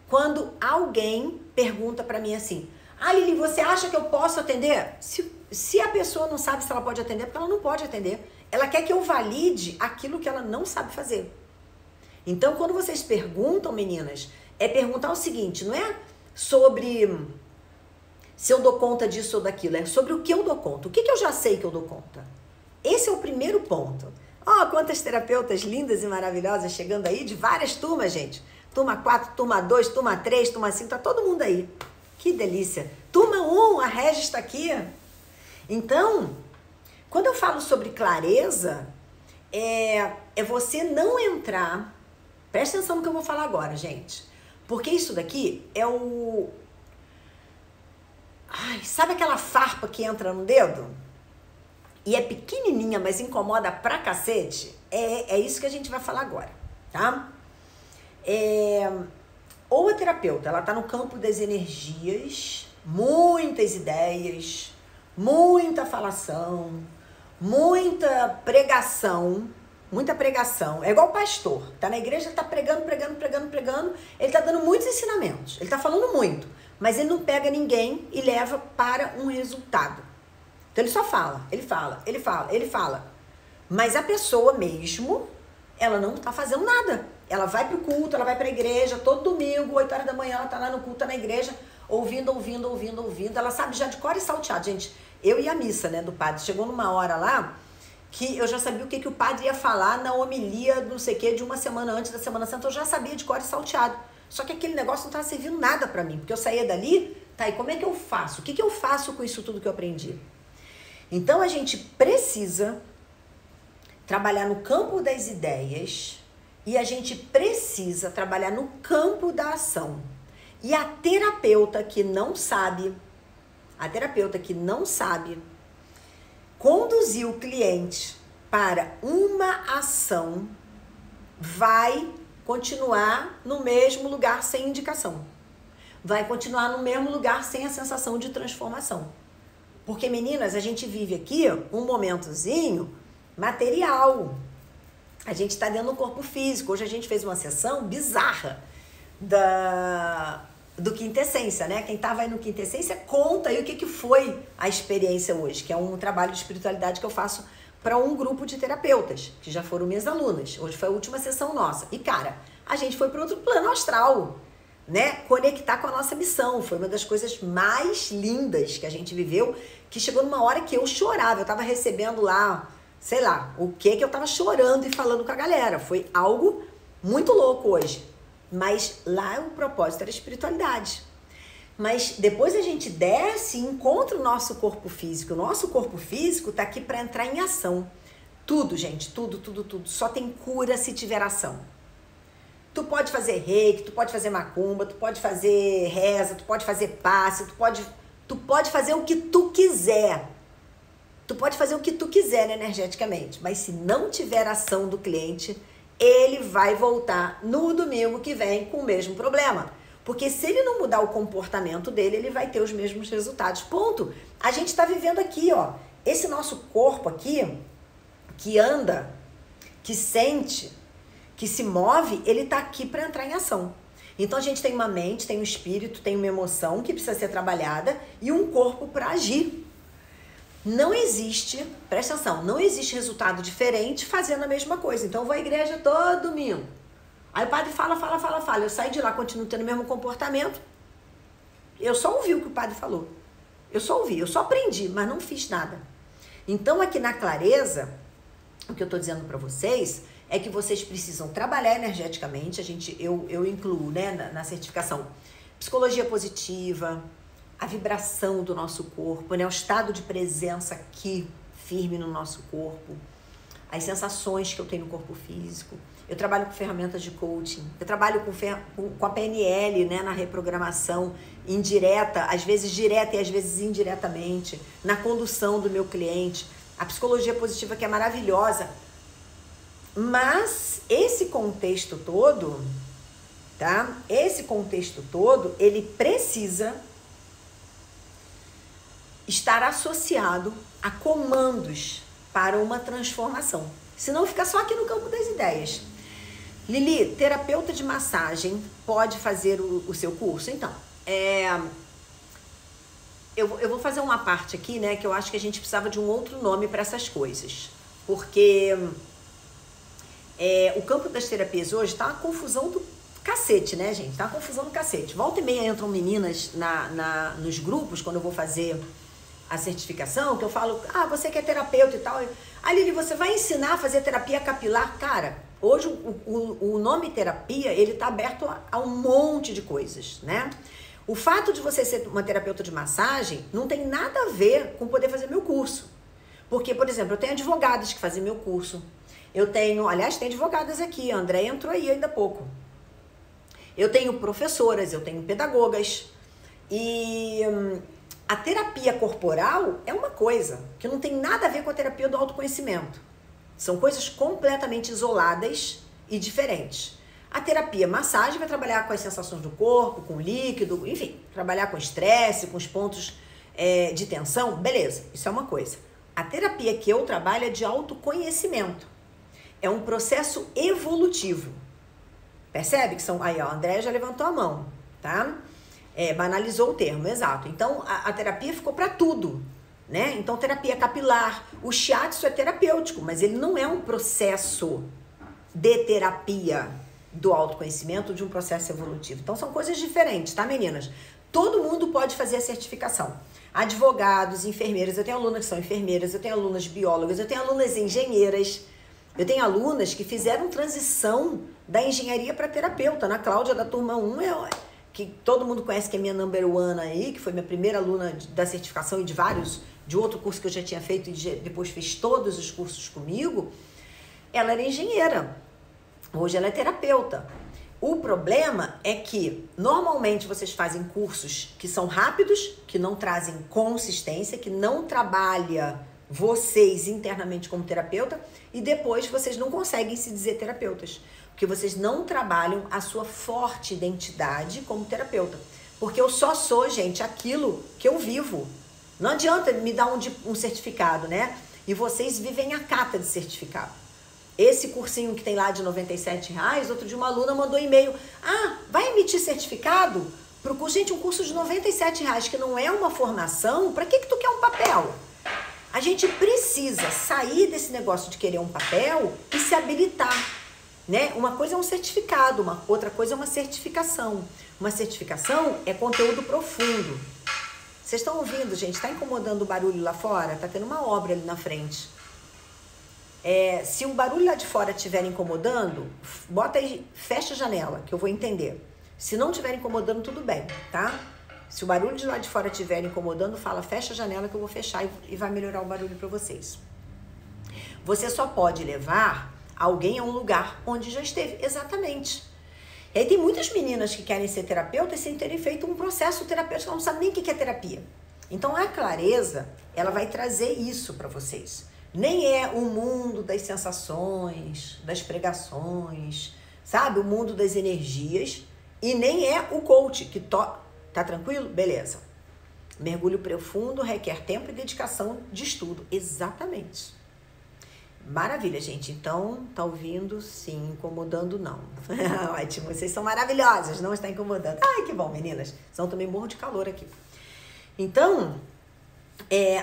Quando alguém pergunta pra mim assim, Lili, você acha que eu posso atender? Se a pessoa não sabe se ela pode atender, porque ela não pode atender. Ela quer que eu valide aquilo que ela não sabe fazer. Então, quando vocês perguntam, meninas, é perguntar o seguinte, não é sobre se eu dou conta disso ou daquilo, é sobre o que eu dou conta. O que eu já sei que eu dou conta? Esse é o primeiro ponto. Quantas terapeutas lindas e maravilhosas chegando aí, de várias turmas, gente. Turma 4, turma 2, turma 3, turma 5, tá todo mundo aí. Que delícia. Turma 1, a Regis está aqui. Então, quando eu falo sobre clareza, é você não entrar... Presta atenção no que eu vou falar agora, gente. Porque isso daqui é o... sabe aquela farpa que entra no dedo? E é pequenininha, mas incomoda pra cacete? É isso que a gente vai falar agora, tá? Ou a terapeuta, ela tá no campo das energias, muitas ideias, muita falação, muita pregação. É igual o pastor, tá na igreja, ele tá pregando, ele tá dando muitos ensinamentos, ele tá falando muito, mas ele não pega ninguém e leva para um resultado. Então ele só fala, ele fala. Mas a pessoa mesmo, ela não tá fazendo nada. Ela vai pro culto, ela vai pra igreja, todo domingo, 8 horas da manhã, ela tá lá no culto, tá na igreja, ouvindo. Ela sabe já de cor e salteado. Gente, eu e a missa, né, do padre, chegou numa hora lá, que eu já sabia o que o padre ia falar na homilia, não sei o que, de uma semana antes da Semana Santa, eu já sabia de cor e salteado. Só que aquele negócio não estava servindo nada para mim, porque eu saía dali, tá, e como é que eu faço? O que eu faço com isso tudo que eu aprendi? Então a gente precisa trabalhar no campo das ideias e a gente precisa trabalhar no campo da ação. E a terapeuta que não sabe conduzir o cliente para uma ação, vai continuar no mesmo lugar sem indicação. Vai continuar no mesmo lugar sem a sensação de transformação. Porque, meninas, a gente vive aqui um momentozinho material. A gente está dentro do corpo físico. Hoje a gente fez uma sessão bizarra do Quintessência, né? Quem estava aí no Quintessência, conta aí o que foi a experiência hoje, que é um trabalho de espiritualidade que eu faço para um grupo de terapeutas, que já foram minhas alunas. Hoje foi a última sessão nossa. E, cara, a gente foi para outro plano astral. né, conectar com a nossa missão. Foi uma das coisas mais lindas que a gente viveu, que chegou numa hora que eu chorava. Eu tava recebendo lá, sei lá, o que eu tava chorando e falando com a galera. Foi algo muito louco hoje. Mas lá o propósito era a espiritualidade. Mas depois a gente desce e encontra o nosso corpo físico. O nosso corpo físico tá aqui para entrar em ação. Tudo, gente, tudo. Só tem cura se tiver ação. Tu pode fazer reiki, tu pode fazer macumba, tu pode fazer reza, tu pode fazer passe, tu pode fazer o que tu quiser. Tu pode fazer o que tu quiser, né, energeticamente. Mas se não tiver ação do cliente, ele vai voltar no domingo que vem com o mesmo problema. Porque se ele não mudar o comportamento dele, ele vai ter os mesmos resultados. Ponto. A gente está vivendo aqui, ó. Esse nosso corpo aqui, que anda, que sente, que se move, ele está aqui para entrar em ação. Então a gente tem uma mente, tem um espírito, tem uma emoção que precisa ser trabalhada e um corpo para agir. Não existe, presta atenção, não existe resultado diferente fazendo a mesma coisa. Então eu vou à igreja todo domingo. Aí o padre fala. Eu saio de lá, continuo tendo o mesmo comportamento. Eu só ouvi o que o padre falou. Eu só ouvi, eu só aprendi, mas não fiz nada. Então aqui na clareza, o que eu estou dizendo para vocês é que vocês precisam trabalhar energeticamente. Eu incluo, né, na certificação, psicologia positiva, a vibração do nosso corpo, né, o estado de presença aqui, firme no nosso corpo, as sensações que eu tenho no corpo físico. Eu trabalho com ferramentas de coaching, eu trabalho com a PNL, né, na reprogramação indireta, às vezes direta e às vezes indiretamente, na condução do meu cliente, a psicologia positiva que é maravilhosa. Mas esse contexto todo, tá? Esse contexto todo, ele precisa estar associado a comandos para uma transformação. Senão fica só aqui no campo das ideias. Lili, terapeuta de massagem pode fazer o seu curso? Então, eu vou fazer uma parte aqui, né, que eu acho que a gente precisava de um outro nome para essas coisas. Porque o campo das terapias hoje tá uma confusão do cacete, né, gente? Tá uma confusão do cacete. Volta e meia entram meninas nos grupos, quando eu vou fazer a certificação, que eu falo, você que é terapeuta e tal. Lili, você vai ensinar a fazer terapia capilar? Cara, hoje o nome terapia, ele tá aberto a um monte de coisas, né? O fato de você ser uma terapeuta de massagem não tem nada a ver com poder fazer meu curso. Porque, por exemplo, eu tenho advogadas que fazem meu curso. Eu tenho, aliás, tem advogadas aqui, a André entrou aí ainda há pouco. Eu tenho professoras, eu tenho pedagogas. E a terapia corporal é uma coisa que não tem nada a ver com a terapia do autoconhecimento. São coisas completamente isoladas e diferentes. A terapia massagem vai trabalhar com as sensações do corpo, com o líquido, enfim, trabalhar com estresse, com os pontos de tensão, beleza, isso é uma coisa. A terapia que eu trabalho é de autoconhecimento. É um processo evolutivo. Percebe que são... Aí, ó, a André já levantou a mão, tá? Banalizou o termo, exato. Então, a terapia ficou para tudo, né? Então, terapia capilar. O shiatsu é terapêutico, mas ele não é um processo de terapia do autoconhecimento, de um processo evolutivo. Então, são coisas diferentes, tá, meninas? Todo mundo pode fazer a certificação. Advogados, enfermeiras. Eu tenho alunas que são enfermeiras, eu tenho alunas biólogas, eu tenho alunas engenheiras. Eu tenho alunas que fizeram transição da engenharia para terapeuta. Na Cláudia, da turma 1, que todo mundo conhece, que é minha number one aí, que foi minha primeira aluna da certificação e de outro curso que eu já tinha feito e depois fez todos os cursos comigo. Ela era engenheira. Hoje ela é terapeuta. O problema é que, normalmente, vocês fazem cursos que são rápidos, que não trazem consistência, que não trabalha vocês internamente como terapeuta, e depois vocês não conseguem se dizer terapeutas, porque vocês não trabalham a sua forte identidade como terapeuta. Porque eu só sou, gente, aquilo que eu vivo. Não adianta me dar um certificado, né? E vocês vivem a cata de certificado. Esse cursinho que tem lá de R$97, outro dia uma aluna mandou e-mail, vai emitir certificado pro curso? Gente, um curso de R$97, que não é uma formação, para que tu quer um papel? A gente precisa sair desse negócio de querer um papel e se habilitar. né? Uma coisa é um certificado, outra coisa é uma certificação. Uma certificação é conteúdo profundo. Vocês estão ouvindo, gente? Tá incomodando o barulho lá fora? Tá tendo uma obra ali na frente. Se o barulho lá de fora estiver incomodando, bota aí, fecha a janela, que eu vou entender. Se não estiver incomodando, tudo bem, tá? Se o barulho de lá de fora estiver incomodando, fala, fecha a janela que eu vou fechar e vai melhorar o barulho para vocês. Você só pode levar alguém a um lugar onde já esteve, exatamente. E aí tem muitas meninas que querem ser terapeutas sem terem feito um processo terapêutico, ela não sabe nem o que é terapia. Então a clareza, ela vai trazer isso para vocês. Nem é o mundo das sensações, das pregações, sabe? O mundo das energias. E nem é o coach que tá tranquilo? Beleza. Mergulho profundo requer tempo e dedicação de estudo. Exatamente. Maravilha, gente. Então, tá ouvindo? Sim. Incomodando, não. Ótimo. Vocês são maravilhosas. Não está incomodando. Ai, que bom, meninas. Senão também morro de calor aqui. Então,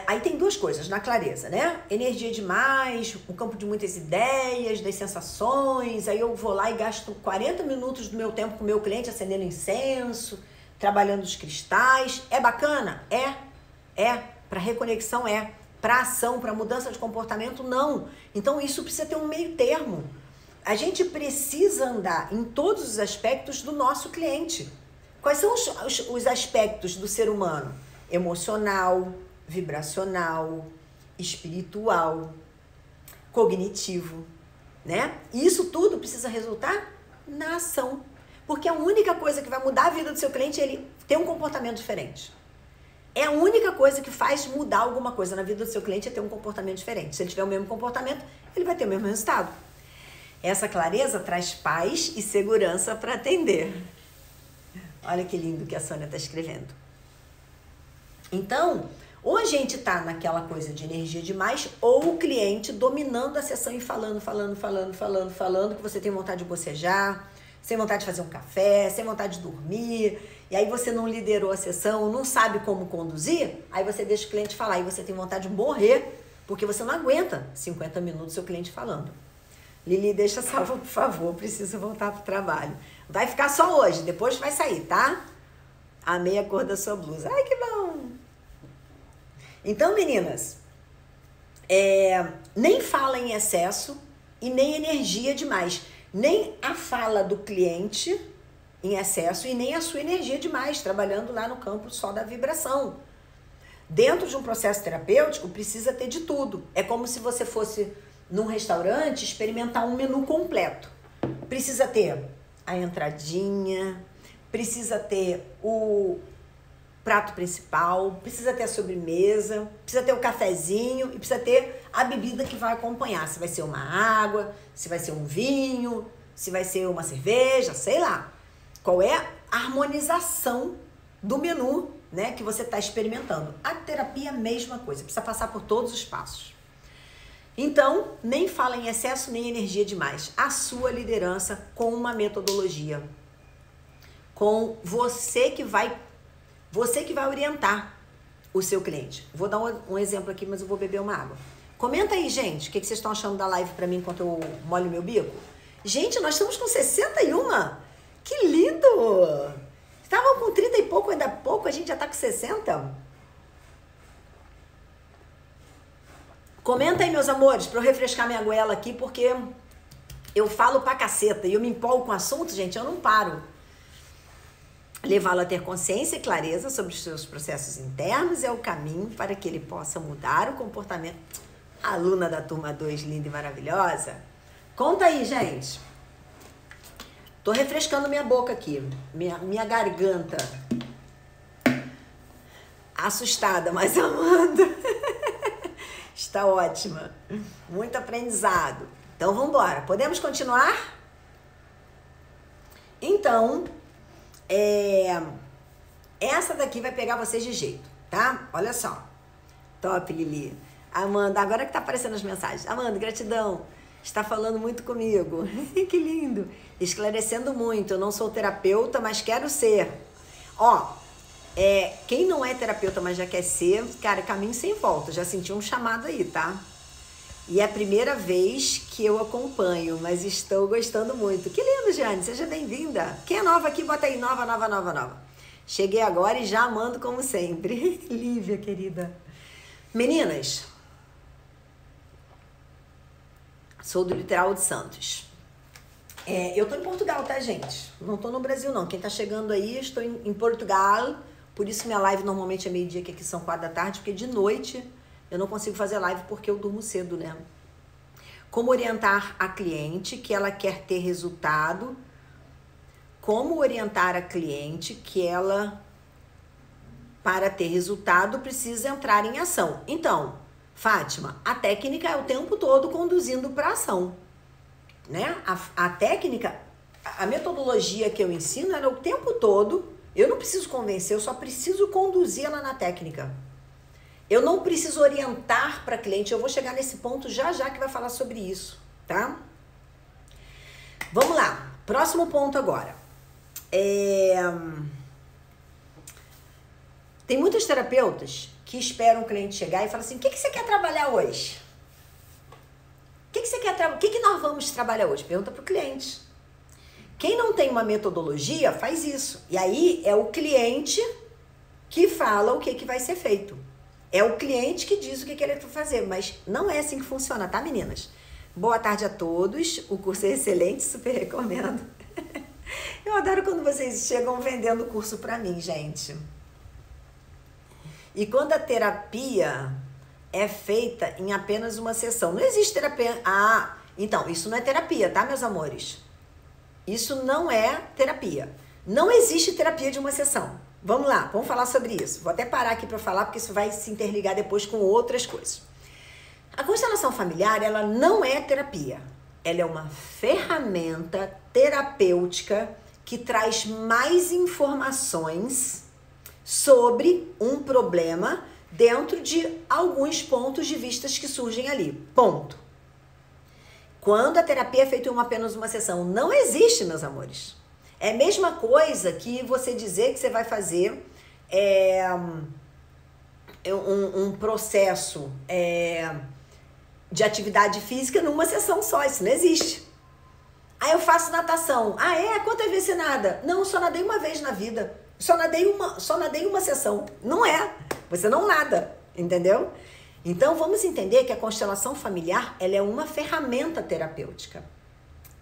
aí tem duas coisas na clareza, né? Energia demais, um campo de muitas ideias, das sensações. Aí eu vou lá e gasto 40 minutos do meu tempo com o meu cliente acendendo incenso, trabalhando os cristais. É bacana? É. Para reconexão é. Para ação, para mudança de comportamento, não. Então isso precisa ter um meio termo. A gente precisa andar em todos os aspectos do nosso cliente. Quais são os aspectos do ser humano? Emocional, vibracional, espiritual, cognitivo, né? E isso tudo precisa resultar na ação. Porque a única coisa que vai mudar a vida do seu cliente é ele ter um comportamento diferente. É a única coisa que faz mudar alguma coisa na vida do seu cliente é ter um comportamento diferente. Se ele tiver o mesmo comportamento, ele vai ter o mesmo resultado. Essa clareza traz paz e segurança para atender. Olha que lindo que a Sônia está escrevendo. Então, ou a gente tá naquela coisa de energia demais, ou o cliente dominando a sessão e falando, que você tem vontade de bocejar, sem vontade de fazer um café, sem vontade de dormir, e aí você não liderou a sessão, não sabe como conduzir, aí você deixa o cliente falar, e você tem vontade de morrer, porque você não aguenta 50 minutos seu cliente falando. Lili, deixa salva, por favor, preciso voltar pro trabalho. Vai ficar só hoje, depois vai sair, tá? Amei a cor da sua blusa. Ai, que bom! Então, meninas, nem fala em excesso e nem energia demais. Nem a fala do cliente em excesso e nem a sua energia demais, trabalhando lá no campo só da vibração. Dentro de um processo terapêutico, precisa ter de tudo. É como se você fosse num restaurante experimentar um menu completo. Precisa ter a entradinha, precisa ter o prato principal, precisa ter a sobremesa, precisa ter o cafezinho e precisa ter a bebida que vai acompanhar. Se vai ser uma água, se vai ser um vinho, se vai ser uma cerveja, sei lá. Qual é a harmonização do menu, né, que você está experimentando? A terapia é a mesma coisa, precisa passar por todos os passos. Então, nem fala em excesso, nem energia demais. A sua liderança com uma metodologia. Com você que vai orientar o seu cliente. Vou dar um exemplo aqui, mas eu vou beber uma água. Comenta aí, gente, o que vocês estão achando da live pra mim enquanto eu molho meu bico? Gente, nós estamos com 61! Que lindo! Estavam com 30 e pouco, ainda pouco, a gente já tá com 60. Comenta aí, meus amores, pra eu refrescar minha goela aqui, porque eu falo pra caceta e eu me empolgo com o assunto, gente, eu não paro. Levá-lo a ter consciência e clareza sobre os seus processos internos é o caminho para que ele possa mudar o comportamento. Aluna da turma 2, linda e maravilhosa. Conta aí, gente. Tô refrescando minha boca aqui, minha garganta. Assustada, mas amando. Está ótima. Muito aprendizado. Então, vamos embora. Podemos continuar? Então, essa daqui vai pegar vocês de jeito, tá? Olha só. Top, Lili. Amanda, agora que tá aparecendo as mensagens. Amanda, gratidão. Está falando muito comigo. Que lindo. Esclarecendo muito. Eu não sou terapeuta, mas quero ser. Ó, quem não é terapeuta, mas já quer ser, cara, caminho sem volta. Já senti um chamado aí, tá? E é a primeira vez que eu acompanho, mas estou gostando muito. Que lindo, Jane, seja bem-vinda. Quem é nova aqui, bota aí, nova, nova, nova, nova. Cheguei agora e já amando como sempre. Lívia, querida. Meninas, sou do Litoral de Santos. Eu tô em Portugal, tá, gente? Não tô no Brasil, não. Quem tá chegando aí, estou em Portugal. Por isso minha live normalmente é meio-dia, que aqui são 4 da tarde, porque de noite eu não consigo fazer live porque eu durmo cedo, né? Como orientar a cliente que ela quer ter resultado. Como orientar a cliente que ela, para ter resultado, precisa entrar em ação. Então, Fátima, a técnica é o tempo todo conduzindo para ação, né? A técnica, a metodologia que eu ensino era o tempo todo, eu não preciso convencer, eu só preciso conduzir ela na técnica. Eu não preciso orientar para cliente, eu vou chegar nesse ponto já que vai falar sobre isso, tá? Vamos lá, próximo ponto agora. Tem muitos terapeutas que esperam o cliente chegar e falam assim, o que você quer trabalhar hoje? O que você quer trabalhar? O que nós vamos trabalhar hoje? Pergunta para o cliente. Quem não tem uma metodologia faz isso. E aí é o cliente que fala o que vai ser feito. É o cliente que diz o que ele vai fazer, mas não é assim que funciona, tá, meninas? Boa tarde a todos, o curso é excelente, super recomendo. Eu adoro quando vocês chegam vendendo o curso pra mim, gente. E quando a terapia é feita em apenas uma sessão, não existe terapia... então, isso não é terapia, tá, meus amores? Isso não é terapia. Não existe terapia de uma sessão. Vamos lá, vamos falar sobre isso. Vou até parar aqui para falar, porque isso vai se interligar depois com outras coisas. A constelação familiar, ela não é terapia. Ela é uma ferramenta terapêutica que traz mais informações sobre um problema dentro de alguns pontos de vista que surgem ali. Ponto. Quando a terapia é feita em apenas uma sessão, não existe, meus amores. É a mesma coisa que você dizer que você vai fazer um processo de atividade física numa sessão só. Isso não existe. Aí eu faço natação. Quantas vezes você nada? Não, só nadei uma vez na vida. Só nadei uma sessão. Não é. Você não nada, entendeu? Então vamos entender que a constelação familiar, ela é uma ferramenta terapêutica.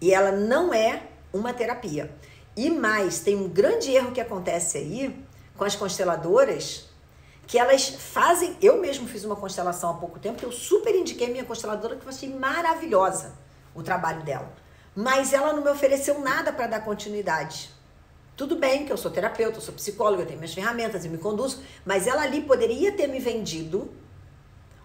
E ela não é uma terapia. E mais, tem um grande erro que acontece aí com as consteladoras, que elas fazem... Eu mesmo fiz uma constelação há pouco tempo, que eu super indiquei minha consteladora, que eu achei maravilhosa o trabalho dela. Mas ela não me ofereceu nada para dar continuidade. Tudo bem que eu sou terapeuta, eu sou psicóloga, eu tenho minhas ferramentas, eu me conduzo, mas ela ali poderia ter me vendido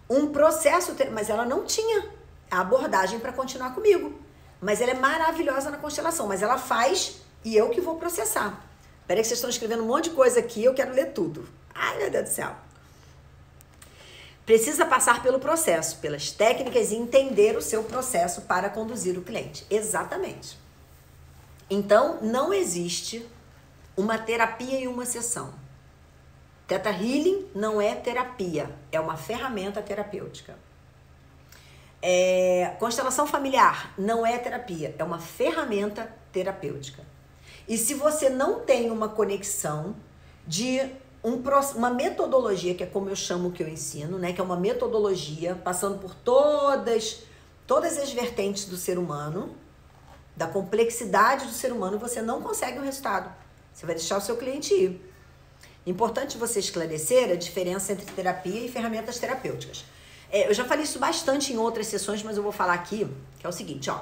um processo, mas ela não tinha a abordagem para continuar comigo. Mas ela é maravilhosa na constelação, mas ela faz e eu que vou processar. Peraí que vocês estão escrevendo um monte de coisa aqui, eu quero ler tudo. Ai, meu Deus do céu. Precisa passar pelo processo, pelas técnicas e entender o seu processo para conduzir o cliente. Exatamente. Então, não existe uma terapia em uma sessão. Theta Healing não é terapia, é uma ferramenta terapêutica. Constelação familiar não é terapia, é uma ferramenta terapêutica. E se você não tem uma conexão de uma metodologia, que é como eu chamo o que eu ensino, né? Que é uma metodologia passando por todas as vertentes do ser humano, da complexidade do ser humano, você não consegue um resultado. Você vai deixar o seu cliente ir. Importante você esclarecer a diferença entre terapia e ferramentas terapêuticas. Eu já falei isso bastante em outras sessões, mas eu vou falar aqui, que é o seguinte, ó.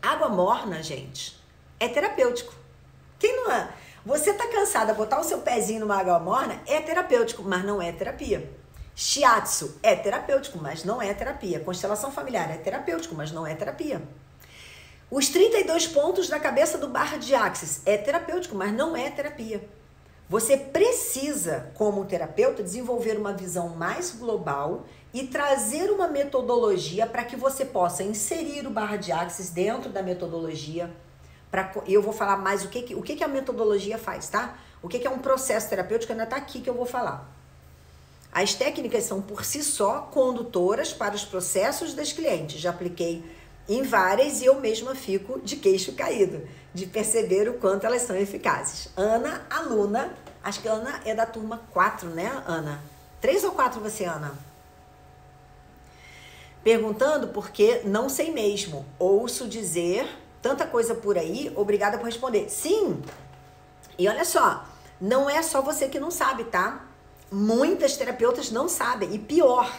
Água morna, gente, é terapêutico. Quem não é? Você tá cansada, botar o seu pezinho numa água morna é terapêutico, mas não é terapia. Shiatsu é terapêutico, mas não é terapia. Constelação familiar é terapêutico, mas não é terapia. Os 32 pontos da cabeça do Barra de Axis é terapêutico, mas não é terapia. Você precisa, como terapeuta, desenvolver uma visão mais global e trazer uma metodologia para que você possa inserir o Barra de Axis dentro da metodologia. Eu vou falar mais o que a metodologia faz, tá? O que é um processo terapêutico, ainda tá aqui que eu vou falar. As técnicas são por si só condutoras para os processos das clientes. Já apliquei em várias e eu mesma fico de queixo caído, de perceber o quanto elas são eficazes. Ana, aluna, acho que a Ana é da turma 4, né, Ana? 3 ou 4 você, Ana? Perguntando porque não sei mesmo. Ouço dizer tanta coisa por aí, obrigada por responder. Sim, e olha só, não é só você que não sabe, tá? Muitas terapeutas não sabem, e pior,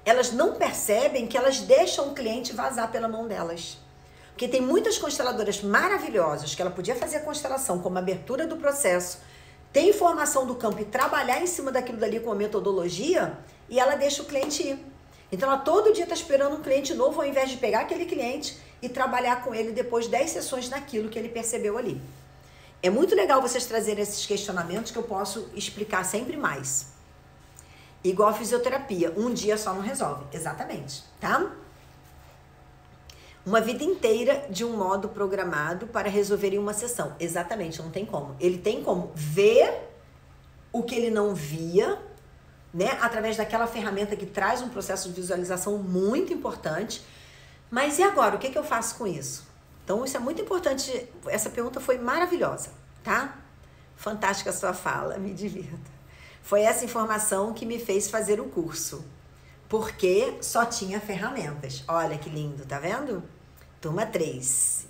elas não percebem que elas deixam o cliente vazar pela mão delas. Porque tem muitas consteladoras maravilhosas que ela podia fazer a constelação como abertura do processo, ter informação do campo e trabalhar em cima daquilo dali com a metodologia, e ela deixa o cliente ir. Então ela todo dia está esperando um cliente novo, ao invés de pegar aquele cliente e trabalhar com ele depois 10 sessões naquilo que ele percebeu ali. É muito legal vocês trazerem esses questionamentos que eu posso explicar sempre mais. Igual a fisioterapia, um dia só não resolve. Exatamente, tá? Uma vida inteira de um modo programado para resolver em uma sessão. Exatamente, não tem como. Ele tem como ver o que ele não via, né? Através daquela ferramenta que traz um processo de visualização muito importante. Mas e agora? O que eu faço com isso? Então, isso é muito importante. Essa pergunta foi maravilhosa, tá? Fantástica a sua fala, me divirta. Foi essa informação que me fez fazer o curso, porque só tinha ferramentas. Olha que lindo, tá vendo? Turma 3.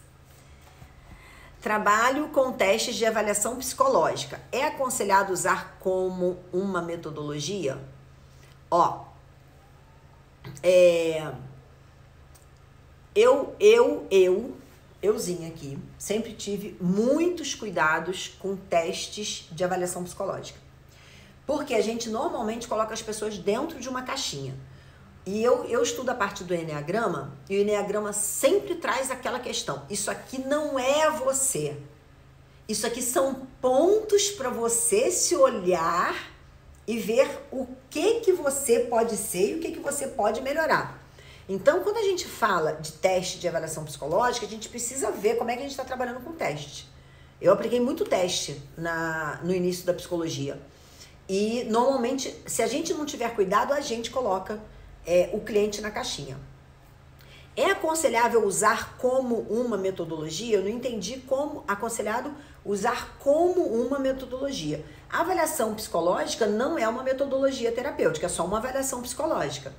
Trabalho com testes de avaliação psicológica. É aconselhado usar como uma metodologia? Ó, euzinha aqui, sempre tive muitos cuidados com testes de avaliação psicológica. Porque a gente normalmente coloca as pessoas dentro de uma caixinha. E eu estudo a parte do Eneagrama, e o Eneagrama sempre traz aquela questão. Isso aqui não é você. Isso aqui são pontos para você se olhar e ver o que você pode ser e o que você pode melhorar. Então, quando a gente fala de teste de avaliação psicológica, a gente precisa ver como é que a gente está trabalhando com teste. Eu apliquei muito teste no início da psicologia. E, normalmente, se a gente não tiver cuidado, a gente coloca o cliente na caixinha. É aconselhável usar como uma metodologia? Eu não entendi como aconselhado usar como uma metodologia. A avaliação psicológica não é uma metodologia terapêutica, é só uma avaliação psicológica.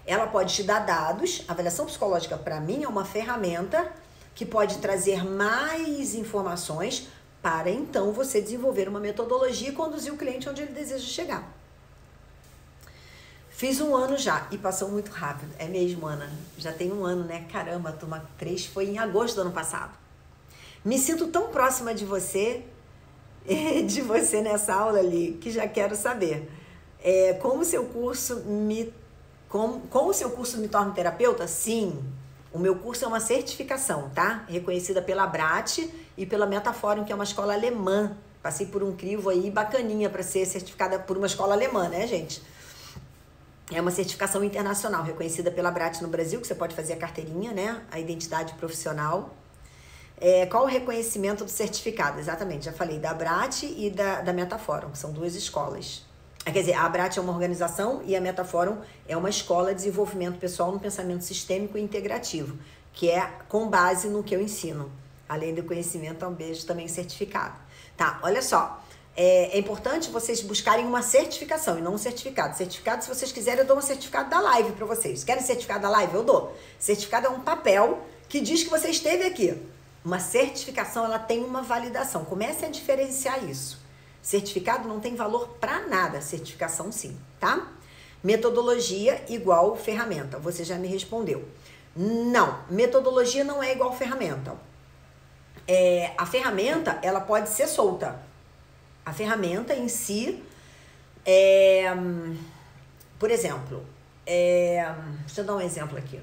Ela pode te dar dados. A avaliação psicológica, para mim, é uma ferramenta que pode trazer mais informações para, então, você desenvolver uma metodologia e conduzir o cliente onde ele deseja chegar. Fiz 1 ano já e passou muito rápido. É mesmo, Ana? Já tem 1 ano, né? Caramba, a turma 3 foi em agosto do ano passado. Me sinto tão próxima de você nessa aula ali, que já quero saber. Como o seu curso me torna terapeuta? Sim, o meu curso é uma certificação, tá? Reconhecida pela Abrat e pela Metaforum, que é uma escola alemã. Passei por um crivo aí bacaninha para ser certificada por uma escola alemã, né, gente? É uma certificação internacional, reconhecida pela Abrat no Brasil, que você pode fazer a carteirinha, né? A identidade profissional. Qual o reconhecimento do certificado? Exatamente, já falei da Abrat e da Metaforum, que são 2 escolas. Quer dizer, a Abrat é uma organização e a Metaforum é uma escola de desenvolvimento pessoal no pensamento sistêmico e integrativo, que é com base no que eu ensino. Além do conhecimento, é um beijo também certificado. Tá, olha só. É importante vocês buscarem uma certificação e não um certificado. Certificado, se vocês quiserem, eu dou um certificado da live para vocês. Querem certificado da live? Eu dou. Certificado é um papel que diz que você esteve aqui. Uma certificação, ela tem uma validação. Comece a diferenciar isso. Certificado não tem valor para nada, certificação sim, tá? Metodologia igual ferramenta, você já me respondeu. Não, metodologia não é igual ferramenta. A ferramenta, ela pode ser solta. A ferramenta em si, por exemplo, deixa eu dar um exemplo aqui.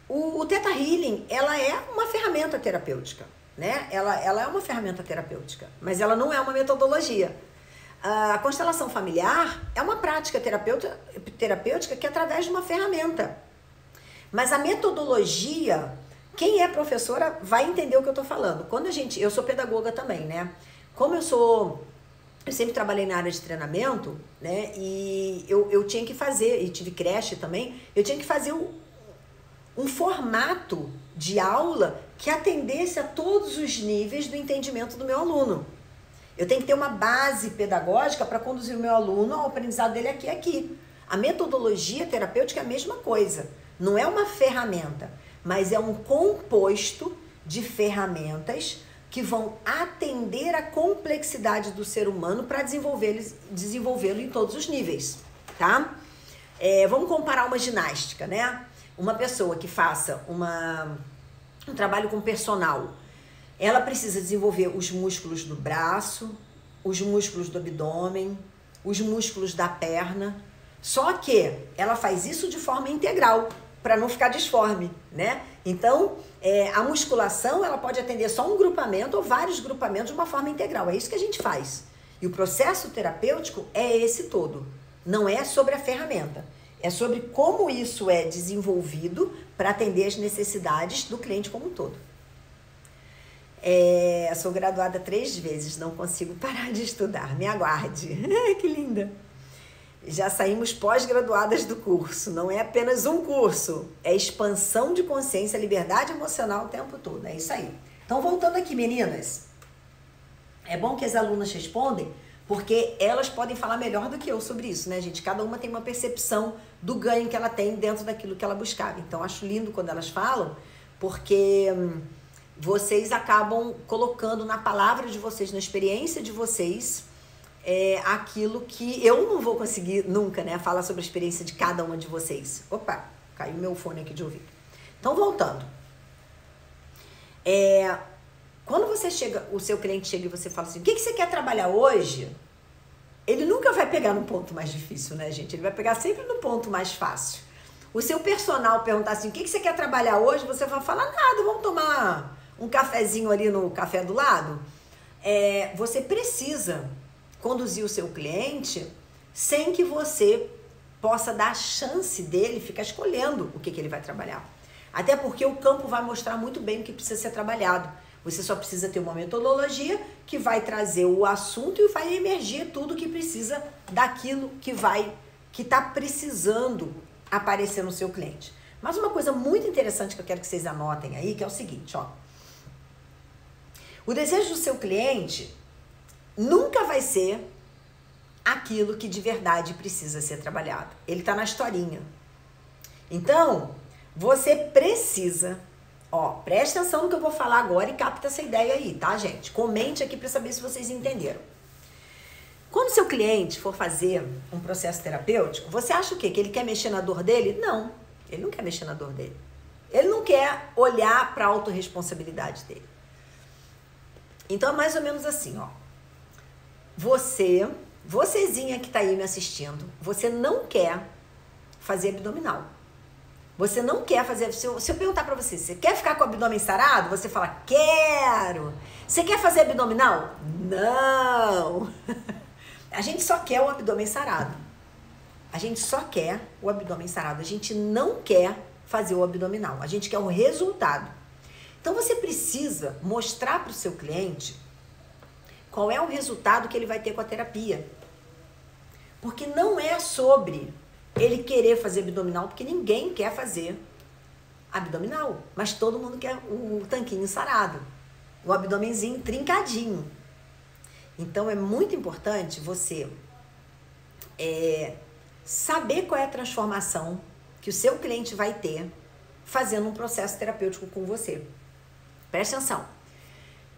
O Theta Healing, ela é uma ferramenta terapêutica, né? Ela é uma ferramenta terapêutica, mas ela não é uma metodologia. A constelação familiar é uma prática terapêutica que é através de uma ferramenta. Mas a metodologia, quem é professora vai entender o que eu tô falando. Eu sou pedagoga também, né? Como eu sou eu sempre trabalhei na área de treinamento, né? E eu tinha que fazer, e tive creche também, eu tinha que fazer um formato de aula que atendesse a todos os níveis do entendimento do meu aluno. Eu tenho que ter uma base pedagógica para conduzir o meu aluno ao aprendizado dele aqui e aqui. A metodologia terapêutica é a mesma coisa. Não é uma ferramenta, mas é um composto de ferramentas que vão atender a complexidade do ser humano para desenvolvê-lo em todos os níveis, tá? Vamos comparar uma ginástica, né? Uma pessoa que faça um trabalho com personal, ela precisa desenvolver os músculos do braço, os músculos do abdômen, os músculos da perna. Só que ela faz isso de forma integral, para não ficar disforme, né? Então, a musculação, ela pode atender só um grupamento ou vários grupamentos de uma forma integral. É isso que a gente faz. E o processo terapêutico é esse todo. Não é sobre a ferramenta. É sobre como isso é desenvolvido para atender as necessidades do cliente como um todo. Sou graduada 3 vezes, não consigo parar de estudar. Me aguarde. Que linda! Já saímos pós-graduadas do curso. Não é apenas um curso, é expansão de consciência, liberdade emocional o tempo todo. É isso aí. Então, voltando aqui, meninas. É bom que as alunas respondem, porque elas podem falar melhor do que eu sobre isso, né, gente? Cada uma tem uma percepção do ganho que ela tem dentro daquilo que ela buscava. Então, acho lindo quando elas falam, porque vocês acabam colocando na palavra de vocês, na experiência de vocês, aquilo que eu não vou conseguir nunca, né? Falar sobre a experiência de cada uma de vocês. Opa, caiu meu fone aqui de ouvido. Então, voltando. Quando você chega, o seu cliente chega e você fala assim, o que você quer trabalhar hoje? Ele nunca vai pegar no ponto mais difícil, né, gente? Ele vai pegar sempre no ponto mais fácil. O seu personal perguntar assim, o que você quer trabalhar hoje? Você vai falar, nada, vamos tomar um cafezinho ali no café do lado. Você precisa conduzir o seu cliente sem que você possa dar a chance dele ficar escolhendo o que ele vai trabalhar. Até porque o campo vai mostrar muito bem o que precisa ser trabalhado. Você só precisa ter uma metodologia que vai trazer o assunto e vai emergir tudo que precisa daquilo que está precisando aparecer no seu cliente. Mas uma coisa muito interessante que eu quero que vocês anotem aí, que é o seguinte, ó. O desejo do seu cliente nunca vai ser aquilo que de verdade precisa ser trabalhado. Ele está na historinha. Então, você precisa, presta atenção no que eu vou falar agora e capta essa ideia aí, tá, gente? Comente aqui para saber se vocês entenderam. Quando seu cliente for fazer um processo terapêutico, você acha o quê? Que ele quer mexer na dor dele? Não, ele não quer mexer na dor dele. Ele não quer olhar para a autorresponsabilidade dele. Então, é mais ou menos assim, ó. Vocêzinha que tá aí me assistindo, você não quer fazer abdominal. Você não quer fazer... Se eu perguntar pra você quer ficar com o abdômen sarado? Você fala, quero. Você quer fazer abdominal? Não. A gente só quer o abdômen sarado. A gente só quer o abdômen sarado. A gente não quer fazer o abdominal. A gente quer o resultado. Então, você precisa mostrar para o seu cliente qual é o resultado que ele vai ter com a terapia. Porque não é sobre ele querer fazer abdominal, porque ninguém quer fazer abdominal. Mas todo mundo quer o tanquinho sarado, o abdômenzinho trincadinho. Então, é muito importante você saber qual é a transformação que o seu cliente vai ter fazendo um processo terapêutico com você. Presta atenção.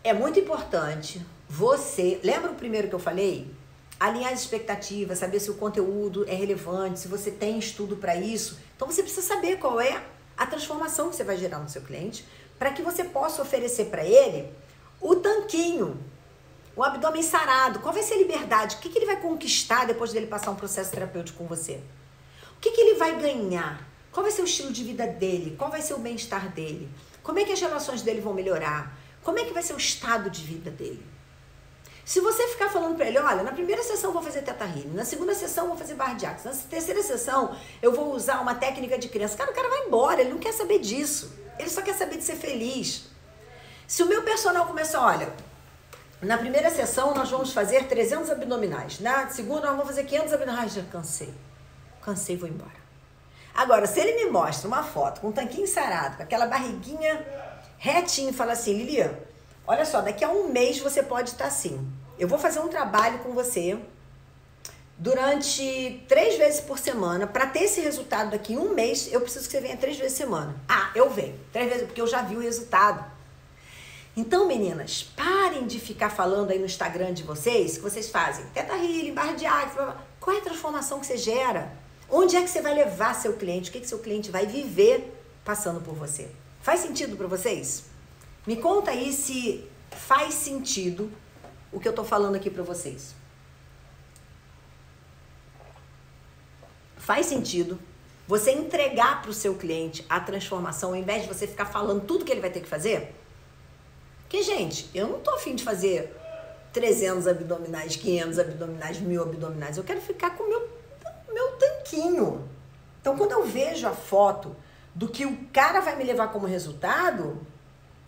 É muito importante você... Lembra o primeiro que eu falei? Alinhar as expectativas, saber se o conteúdo é relevante, se você tem estudo para isso. Então, você precisa saber qual é a transformação que você vai gerar no seu cliente para que você possa oferecer para ele o tanquinho, o abdômen sarado. Qual vai ser a liberdade? O que ele vai conquistar depois dele passar um processo terapêutico com você? O que ele vai ganhar? Qual vai ser o estilo de vida dele? Qual vai ser o bem-estar dele? Como é que as relações dele vão melhorar? Como é que vai ser o estado de vida dele? Se você ficar falando para ele, olha, na primeira sessão eu vou fazer Theta Healing, na segunda sessão eu vou fazer Barra de Axis, na terceira sessão eu vou usar uma técnica de criança. Cara, o cara vai embora, ele não quer saber disso. Ele só quer saber de ser feliz. Se o meu personal começar, olha, Na primeira sessão, nós vamos fazer 300 abdominais. Na segunda, nós vamos fazer 500 abdominais. Já cansei. Cansei e vou embora. Agora, se ele me mostra uma foto com um tanquinho sarado, com aquela barriguinha retinha e fala assim, Lili, olha só, daqui a um mês você pode estar assim. Eu vou fazer um trabalho com você durante 3 vezes por semana. Para ter esse resultado daqui a um mês, eu preciso que você venha 3 vezes por semana. Ah, eu venho 3 vezes, porque eu já vi o resultado. Então, meninas, parem de ficar falando aí no Instagram de vocês, que vocês fazem Theta Healing, barra de axis, qual é a transformação que você gera? Onde é que você vai levar seu cliente? O que seu cliente vai viver passando por você? Faz sentido para vocês? Me conta aí se faz sentido o que eu tô falando aqui para vocês. Faz sentido você entregar para o seu cliente a transformação, ao invés de você ficar falando tudo que ele vai ter que fazer? Porque, gente, eu não tô afim de fazer 300 abdominais, 500 abdominais, 1000 abdominais. Eu quero ficar com o meu tanquinho. Então, quando eu vejo a foto do que o cara vai me levar como resultado,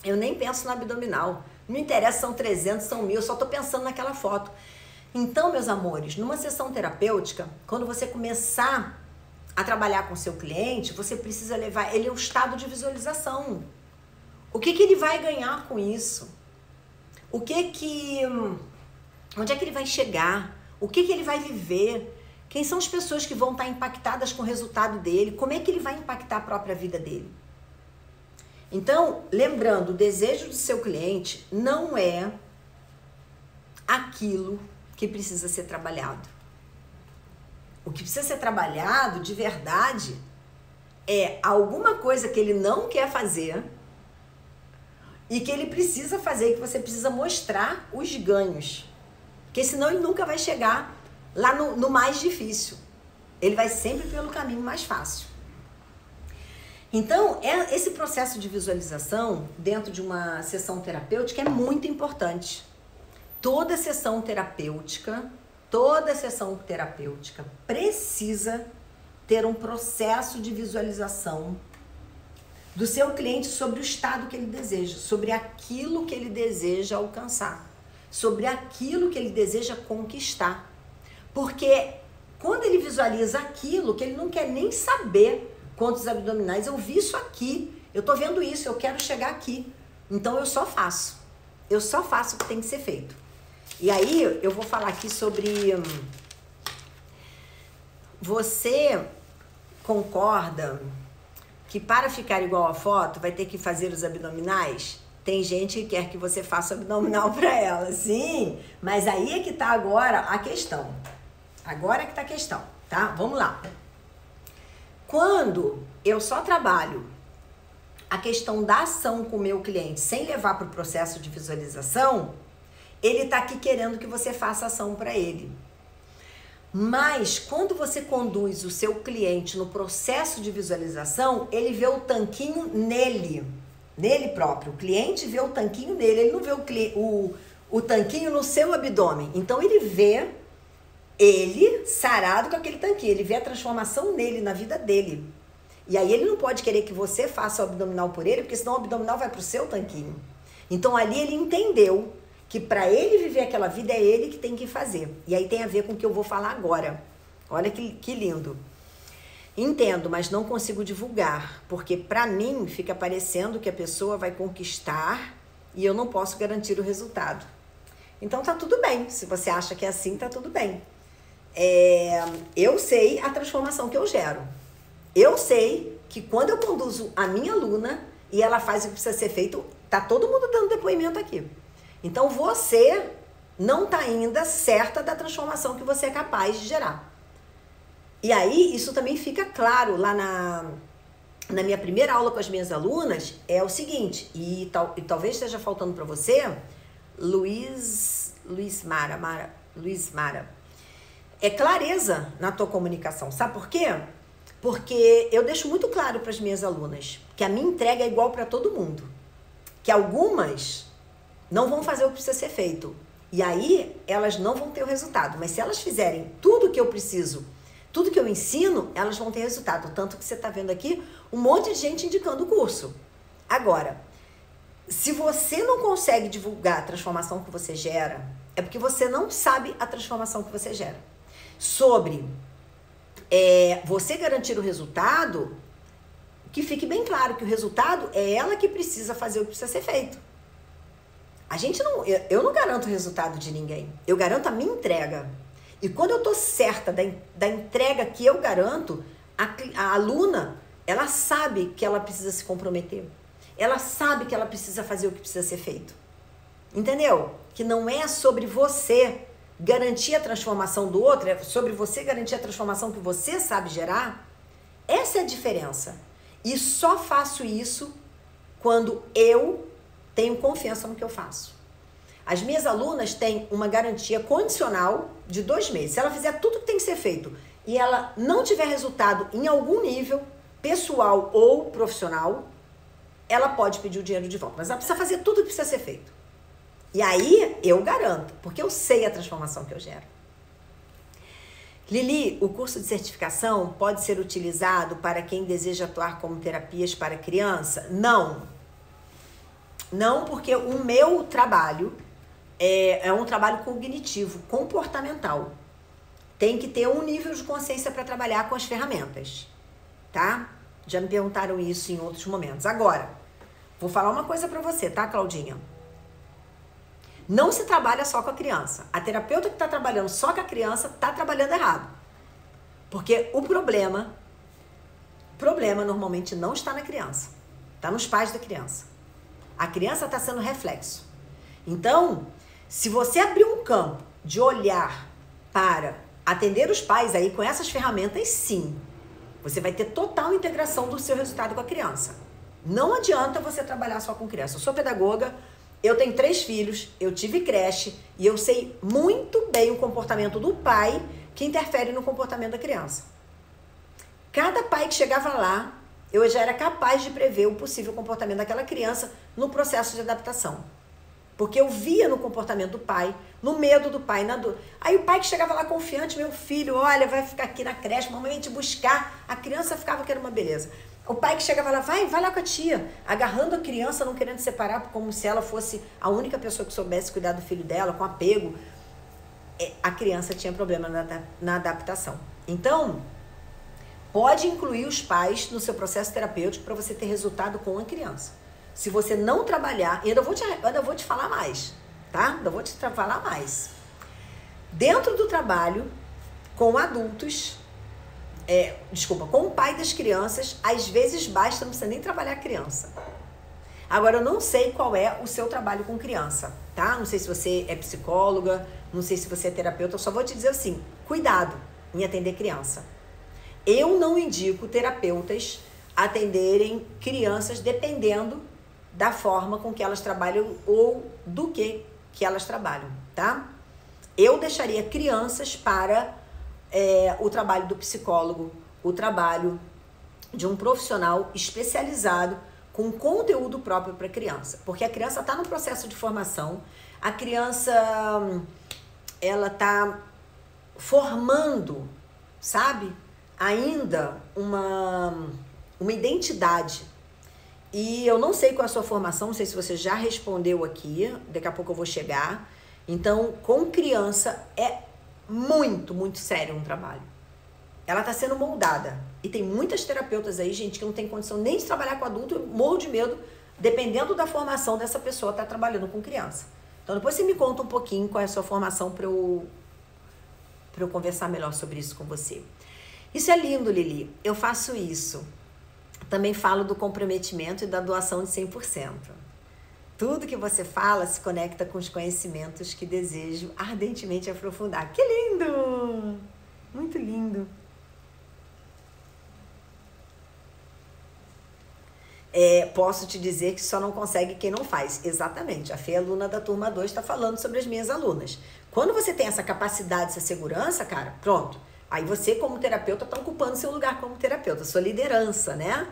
eu nem penso no abdominal. Não me interessa, são 300, são 1000, eu só tô pensando naquela foto. Então, meus amores, numa sessão terapêutica, quando você começar a trabalhar com seu cliente, você precisa levar ele ao estado de visualização. O que ele vai ganhar com isso? Onde é que ele vai chegar? O que ele vai viver? Quem são as pessoas que vão estar impactadas com o resultado dele? Como é que ele vai impactar a própria vida dele? Então, lembrando, o desejo do seu cliente não é aquilo que precisa ser trabalhado. O que precisa ser trabalhado de verdade é alguma coisa que ele não quer fazer e que ele precisa fazer, que você precisa mostrar os ganhos. Porque senão ele nunca vai chegar lá no mais difícil. Ele vai sempre pelo caminho mais fácil. Então, esse processo de visualização dentro de uma sessão terapêutica é muito importante. Toda sessão terapêutica precisa ter um processo de visualização do seu cliente sobre o estado que ele deseja, sobre aquilo que ele deseja alcançar, sobre aquilo que ele deseja conquistar. Porque quando ele visualiza aquilo que ele não quer nem saber quantos abdominais, eu vi isso aqui, eu tô vendo isso, eu quero chegar aqui. Então eu só faço o que tem que ser feito. E aí eu vou falar aqui sobre... Você concorda que para ficar igual a foto vai ter que fazer os abdominais? Tem gente que quer que você faça o abdominal para ela, sim, mas aí é que tá agora a questão. Agora é que tá a questão, tá? Vamos lá. Quando eu só trabalho a questão da ação com o meu cliente sem levar para o processo de visualização, ele tá aqui querendo que você faça ação para ele. Mas quando você conduz o seu cliente no processo de visualização, ele vê o tanquinho nele próprio. O cliente vê o tanquinho nele, ele não vê o tanquinho no seu abdômen. Então ele vê ele sarado com aquele tanquinho, ele vê a transformação nele, na vida dele. E aí ele não pode querer que você faça o abdominal por ele, porque senão o abdominal vai pro seu tanquinho. Então ali ele entendeu que para ele viver aquela vida é ele que tem que fazer. E aí tem a ver com o que eu vou falar agora. Olha que lindo. Entendo, mas não consigo divulgar, porque para mim fica parecendo que a pessoa vai conquistar e eu não posso garantir o resultado. Então tá tudo bem, se você acha que é assim, tá tudo bem. Eu sei a transformação que eu gero. Eu sei que quando eu conduzo a minha aluna e ela faz o que precisa ser feito, tá todo mundo dando depoimento aqui. Então você não tá ainda certa da transformação que você é capaz de gerar. E aí isso também fica claro lá na minha primeira aula com as minhas alunas, é o seguinte, e talvez esteja faltando para você, Luiz Mara, é clareza na tua comunicação. Sabe por quê? Porque eu deixo muito claro para as minhas alunas que a minha entrega é igual para todo mundo. Que algumas não vão fazer o que precisa ser feito. E aí elas não vão ter o resultado. Mas se elas fizerem tudo que eu preciso, tudo que eu ensino, elas vão ter resultado. Tanto que você está vendo aqui um monte de gente indicando o curso. Agora, Se você não consegue divulgar a transformação que você gera, é porque você não sabe a transformação que você gera. Sobre você garantir o resultado, que fique bem claro que o resultado é ela que precisa fazer o que precisa ser feito. Eu não garanto o resultado de ninguém, eu garanto a minha entrega. E quando eu tô certa da entrega que eu garanto, a aluna, ela sabe que ela precisa se comprometer. Ela sabe que ela precisa fazer o que precisa ser feito. Entendeu? Que não é sobre você garantir a transformação do outro, é sobre você garantir a transformação que você sabe gerar. Essa é a diferença. E só faço isso quando eu tenho confiança no que eu faço. As minhas alunas têm uma garantia condicional de 2 meses. Se ela fizer tudo que tem que ser feito e ela não tiver resultado em algum nível, pessoal ou profissional, ela pode pedir o dinheiro de volta. Mas ela precisa fazer tudo o que precisa ser feito. E aí eu garanto, porque eu sei a transformação que eu gero. Lili, o curso de certificação pode ser utilizado para quem deseja atuar como terapias para criança? Não. Não, porque o meu trabalho é um trabalho cognitivo, comportamental. Tem que ter um nível de consciência para trabalhar com as ferramentas, tá? Já me perguntaram isso em outros momentos. Agora, vou falar uma coisa para você, tá, Claudinha? Não se trabalha só com a criança. A terapeuta que está trabalhando só com a criança está trabalhando errado. Porque o problema normalmente não está na criança. Está nos pais da criança. A criança está sendo reflexo. Então, se você abrir um campo de olhar para atender os pais aí com essas ferramentas, sim, você vai ter total integração do seu resultado com a criança. Não adianta você trabalhar só com criança. Eu sou pedagoga, eu tenho 3 filhos, eu tive creche e eu sei muito bem o comportamento do pai que interfere no comportamento da criança. Cada pai que chegava lá, eu já era capaz de prever o possível comportamento daquela criança no processo de adaptação. Porque eu via no comportamento do pai, no medo do pai, na dor. Aí o pai que chegava lá confiante, meu filho, olha, vai ficar aqui na creche, mamãe vai te buscar. A criança ficava que era uma beleza. O pai que chegava lá, vai lá com a tia, agarrando a criança, não querendo separar, como se ela fosse a única pessoa que soubesse cuidar do filho dela, com apego. A criança tinha problema na adaptação. Então, pode incluir os pais no seu processo terapêutico para você ter resultado com a criança. Se você não trabalhar, e ainda vou te falar mais, tá? Ainda vou te falar mais. Dentro do trabalho com adultos, com o pai das crianças, às vezes basta, não precisa nem trabalhar a criança. Agora, eu não sei qual é o seu trabalho com criança, tá? Não sei se você é psicóloga, não sei se você é terapeuta, eu só vou te dizer assim, cuidado em atender criança. Eu não indico terapeutas atenderem crianças dependendo da forma com que elas trabalham ou do que elas trabalham, tá? Eu deixaria crianças para o trabalho do psicólogo, o trabalho de um profissional especializado com conteúdo próprio para a criança. Porque a criança está no processo de formação, a criança, ela está formando, sabe? Ainda uma identidade. E eu não sei qual é a sua formação, não sei se você já respondeu aqui, daqui a pouco eu vou chegar. Então, com criança é muito, muito sério um trabalho. Ela está sendo moldada. E tem muitas terapeutas aí, gente, que não tem condição nem de trabalhar com adulto, eu morro de medo, dependendo da formação dessa pessoa, tá trabalhando com criança. Então, depois você me conta um pouquinho qual é a sua formação para eu conversar melhor sobre isso com você. Isso é lindo, Lili. Eu faço isso. Também falo do comprometimento e da doação de 100%. Tudo que você fala se conecta com os conhecimentos que desejo ardentemente aprofundar. Que lindo! Muito lindo. Posso te dizer que só não consegue quem não faz. Exatamente. A Fê, aluna da turma 2, está falando sobre as minhas alunas. Quando você tem essa capacidade, essa segurança, cara, pronto. Aí você, como terapeuta, está ocupando seu lugar como terapeuta, sua liderança, né?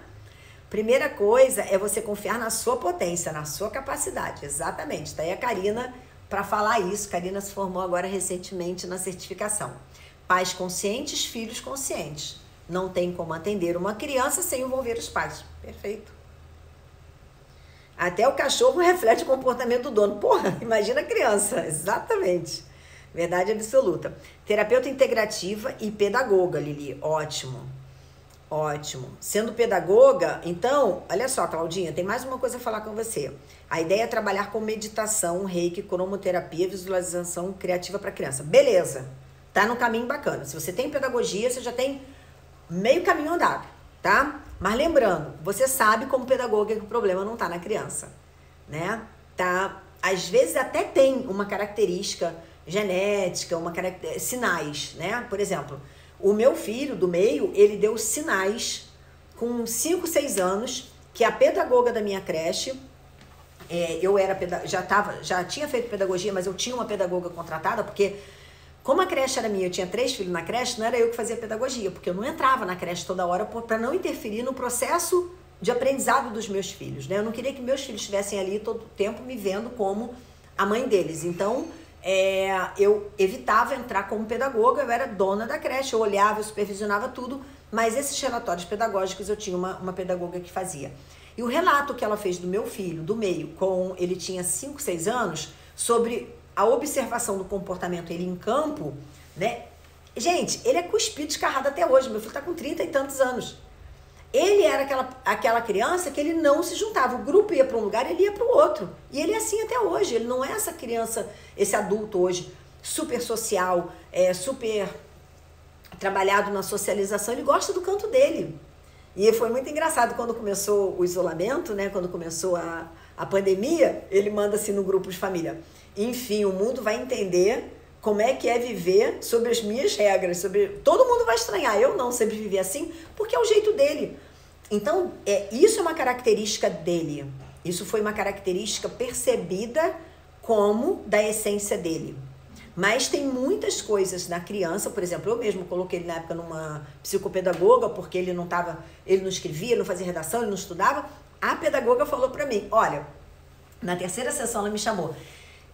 Primeira coisa é você confiar na sua potência, na sua capacidade. Exatamente. Está aí a Karina para falar isso. Karina se formou agora recentemente na certificação. Pais conscientes, filhos conscientes. Não tem como atender uma criança sem envolver os pais. Perfeito. Até o cachorro reflete o comportamento do dono. Porra, imagina a criança. Exatamente. Verdade absoluta. Terapeuta integrativa e pedagoga, Lili. Ótimo. Ótimo. Sendo pedagoga, então, olha só, Claudinha, tem mais uma coisa a falar com você. A ideia é trabalhar com meditação, reiki, cromoterapia, visualização criativa para criança. Beleza. Tá no caminho bacana. Se você tem pedagogia, você já tem meio caminho andado, tá? Mas lembrando, você sabe como pedagoga que o problema não tá na criança, né? Tá? Às vezes até tem uma característica genética, sinais, né? Por exemplo, o meu filho do meio, ele deu sinais com 5, 6 anos, que a pedagoga da minha creche, eu era já tinha feito pedagogia, mas eu tinha uma pedagoga contratada, porque como a creche era minha, eu tinha 3 filhos na creche, não era eu que fazia pedagogia, porque eu não entrava na creche toda hora para não interferir no processo de aprendizado dos meus filhos, né? Eu não queria que meus filhos estivessem ali todo o tempo me vendo como a mãe deles. Então, eu evitava entrar como pedagoga, eu era dona da creche, eu olhava, eu supervisionava tudo, mas esses relatórios pedagógicos eu tinha uma pedagoga que fazia. E o relato que ela fez do meu filho, do meio, ele tinha 5, 6 anos, sobre a observação do comportamento ele em campo, né? Gente, ele é cuspido, escarrado até hoje. Meu filho tá com 30 e tantos anos. Ele era aquela criança que ele não se juntava. O grupo ia para um lugar, ele ia para o outro. E ele é assim até hoje. Ele não é essa criança, esse adulto hoje, super social, super trabalhado na socialização. Ele gosta do canto dele. E foi muito engraçado quando começou o isolamento, né? Quando começou a pandemia, ele manda assim no grupo de família: enfim, o mundo vai entender como é que é viver sobre as minhas regras, todo mundo vai estranhar, eu não sempre vivi assim, porque é o jeito dele. Então, isso é uma característica dele, isso foi uma característica percebida como da essência dele. Mas tem muitas coisas na criança, por exemplo, eu mesmo coloquei ele na época numa psicopedagoga, porque ele não escrevia, ele não fazia redação, ele não estudava. A pedagoga falou pra mim, olha, na terceira sessão ela me chamou: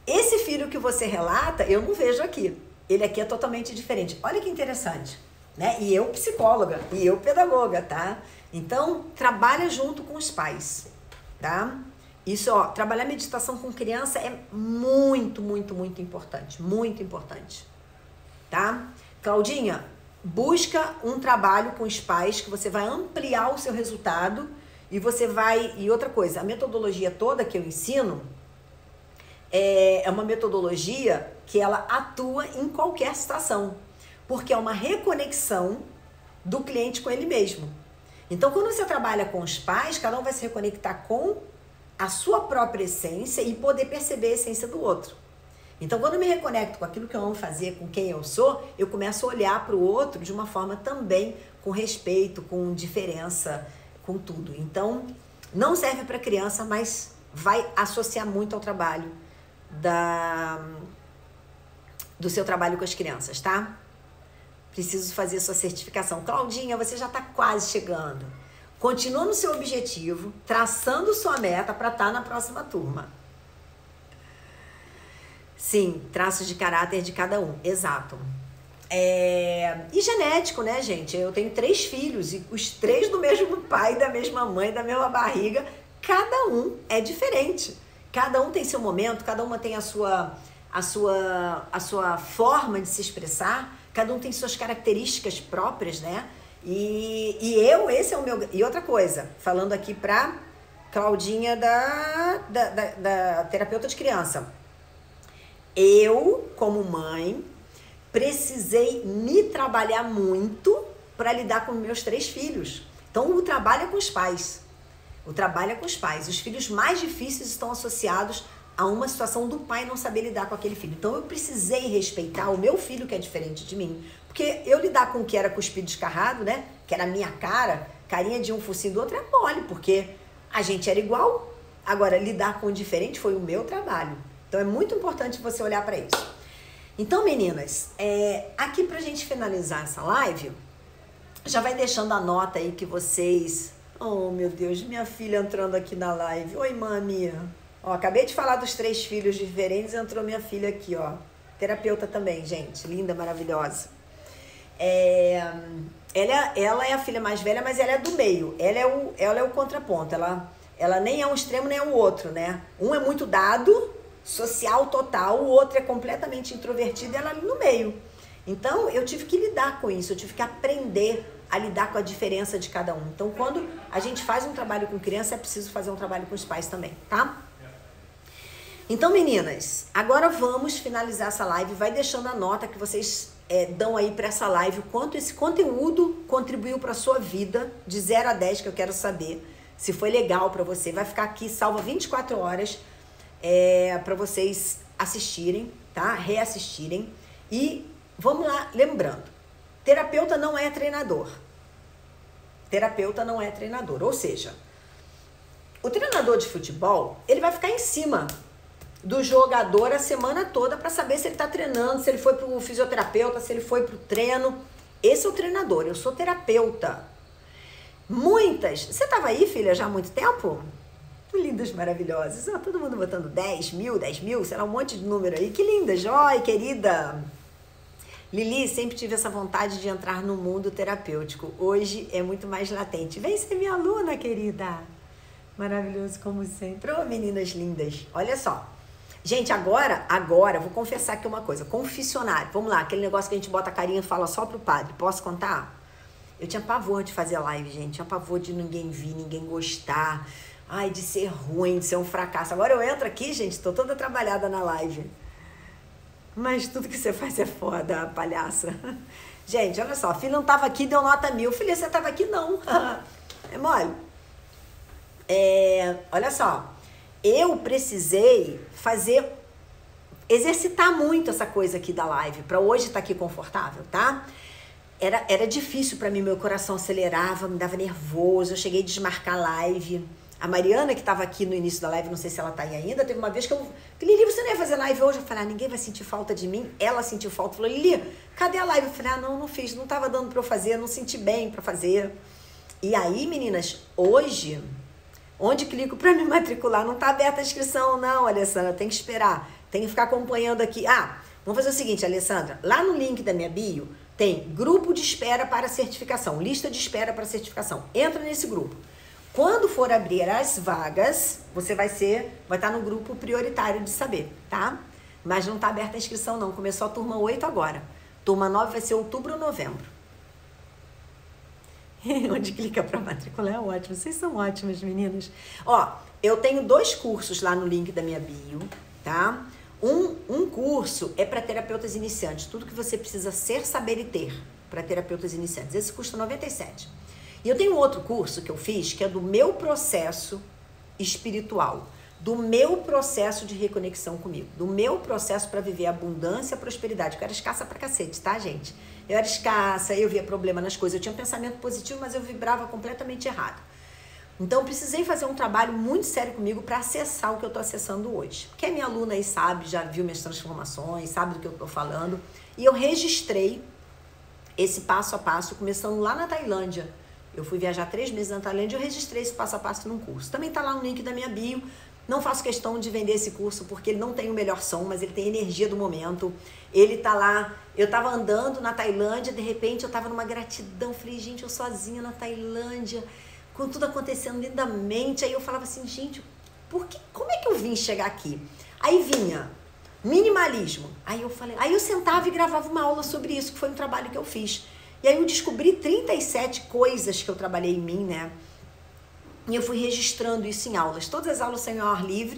esse filho que você relata, eu não vejo aqui. Ele aqui é totalmente diferente. Olha que interessante, né? E eu psicóloga, e eu pedagoga, tá? Então, trabalha junto com os pais, tá? Isso, trabalhar meditação com criança é muito, muito, muito importante. Muito importante, tá? Claudinha, busca um trabalho com os pais que você vai ampliar o seu resultado e você vai... E outra coisa, a metodologia toda que eu ensino é uma metodologia que ela atua em qualquer situação, porque é uma reconexão do cliente com ele mesmo. Então, quando você trabalha com os pais, cada um vai se reconectar com a sua própria essência e poder perceber a essência do outro. Então, quando eu me reconecto com aquilo que eu amo fazer, com quem eu sou, eu começo a olhar para o outro de uma forma também com respeito, com diferença, com tudo. Então, não serve para criança, mas vai associar muito ao trabalho do seu trabalho com as crianças, tá? Preciso fazer sua certificação. Claudinha, você já está quase chegando. Continua no seu objetivo, traçando sua meta para estar na próxima turma. Sim, traços de caráter de cada um, exato. E genético, né, gente? Eu tenho 3 filhos, e os 3 do mesmo pai, da mesma mãe, da mesma barriga. Cada um é diferente. Cada um tem seu momento, cada uma tem a sua forma de se expressar, cada um tem suas características próprias, né? E esse é o meu... E outra coisa, falando aqui pra Claudinha da terapeuta de criança. Eu, como mãe, precisei me trabalhar muito para lidar com meus 3 filhos. Então, o trabalho é com os pais. O trabalho é com os pais. Os filhos mais difíceis estão associados a uma situação do pai não saber lidar com aquele filho. Então, eu precisei respeitar o meu filho, que é diferente de mim. Porque eu lidar com o que era cuspido escarrado, né? Que era a minha cara, carinha de um, focinho do outro, é mole, porque a gente era igual. Agora, lidar com o diferente foi o meu trabalho. Então, é muito importante você olhar para isso. Então, meninas, aqui pra gente finalizar essa live, já vai deixando a nota aí que vocês... Oh, meu Deus, minha filha entrando aqui na live. Oi, mami. Ó, acabei de falar dos 3 filhos diferentes, entrou minha filha aqui, ó. Terapeuta também, gente. Linda, maravilhosa. Ela é a filha mais velha, mas ela é do meio. Ela é o contraponto. Ela ela nem é um extremo nem é o outro, né? Um é muito dado, social total, o outro é completamente introvertido e ela ali no meio. Então, eu tive que lidar com isso, eu tive que aprender a lidar com a diferença de cada um. Então, quando a gente faz um trabalho com criança, é preciso fazer um trabalho com os pais também, tá? Então, meninas, agora vamos finalizar essa live. Vai deixando a nota que vocês dão aí para essa live, o quanto esse conteúdo contribuiu para a sua vida, de 0 a 10, que eu quero saber se foi legal para você. Vai ficar aqui salva 24 horas para vocês assistirem, tá? Reassistirem. E vamos lá, lembrando, terapeuta não é treinador. Terapeuta não é treinador, ou seja, o treinador de futebol, ele vai ficar em cima do jogador a semana toda para saber se ele está treinando, se ele foi para o fisioterapeuta, se ele foi para o treino. Esse é o treinador, eu sou terapeuta. Muitas... Você estava aí, filha, já há muito tempo? Lindas, maravilhosas. Oh, todo mundo botando 10 mil, sei lá, um monte de número aí. Que linda, Joy, querida. Lili, sempre tive essa vontade de entrar no mundo terapêutico. Hoje é muito mais latente. Vem ser minha aluna, querida. Maravilhoso como sempre. Ô, meninas lindas. Olha só. Gente, agora, vou confessar aqui uma coisa. Confessionário. Vamos lá, aquele negócio que a gente bota a carinha e fala só pro padre. Posso contar? Eu tinha pavor de fazer live, gente. Tinha pavor de ninguém vir, ninguém gostar. Ai, de ser ruim, de ser um fracasso. Agora eu entro aqui, gente, tô toda trabalhada na live. Mas tudo que você faz é foda, palhaça. Gente, olha só. A filha não tava aqui, deu nota 1000. Filha, você tava aqui? Não. É mole. Olha só. Eu precisei exercitar muito essa coisa aqui da live, para hoje estar aqui confortável, tá? Era difícil para mim, meu coração acelerava, me dava nervoso, eu cheguei a desmarcar a live. A Mariana, que estava aqui no início da live, não sei se ela tá aí ainda, teve uma vez que Lili, você não ia fazer live hoje? Eu falei, ninguém vai sentir falta de mim. Ela sentiu falta, falou, Lili, cadê a live? Eu falei, não fiz, não tava dando para eu fazer, não senti bem para fazer. E aí, meninas, hoje... Onde clico para me matricular? Não está aberta a inscrição, não, Alessandra. Tem que esperar. Tem que ficar acompanhando aqui. Vamos fazer o seguinte, Alessandra. Lá no link da minha bio, tem grupo de espera para certificação. Lista de espera para certificação. Entra nesse grupo. Quando for abrir as vagas, você vai estar no grupo prioritário de saber, tá? Mas não está aberta a inscrição, não. Começou a turma 8 agora. Turma 9 vai ser outubro ou novembro. Onde clica para matricular é ótimo. Vocês são ótimas, meninas. Ó, eu tenho 2 cursos lá no link da minha bio, tá? Um curso é para terapeutas iniciantes. Tudo que você precisa ser, saber e ter para terapeutas iniciantes. Esse custa R$97. E eu tenho outro curso que eu fiz, que é do meu processo espiritual. Do meu processo de reconexão comigo. Do meu processo para viver abundância e prosperidade. Eu era escassa pra cacete, tá, gente? Eu era escassa, eu via problema nas coisas. Eu tinha um pensamento positivo, mas eu vibrava completamente errado. Então, eu precisei fazer um trabalho muito sério comigo para acessar o que eu tô acessando hoje. Quem é minha aluna aí sabe, já viu minhas transformações, sabe do que eu tô falando. E eu registrei esse passo a passo, começando lá na Tailândia. Eu fui viajar 3 meses na Tailândia e eu registrei esse passo a passo num curso. Também tá lá no link da minha bio. Não faço questão de vender esse curso porque ele não tem o melhor som, mas ele tem energia do momento. Ele tá lá. Eu tava andando na Tailândia, de repente eu tava numa gratidão. Falei, gente, eu sozinha na Tailândia, com tudo acontecendo lindamente. Aí eu falava assim, gente, como é que eu vim chegar aqui? Aí vinha minimalismo. Aí eu sentava e gravava uma aula sobre isso, que foi um trabalho que eu fiz. E aí eu descobri 37 coisas que eu trabalhei em mim, né? E eu fui registrando isso em aulas. Todas as aulas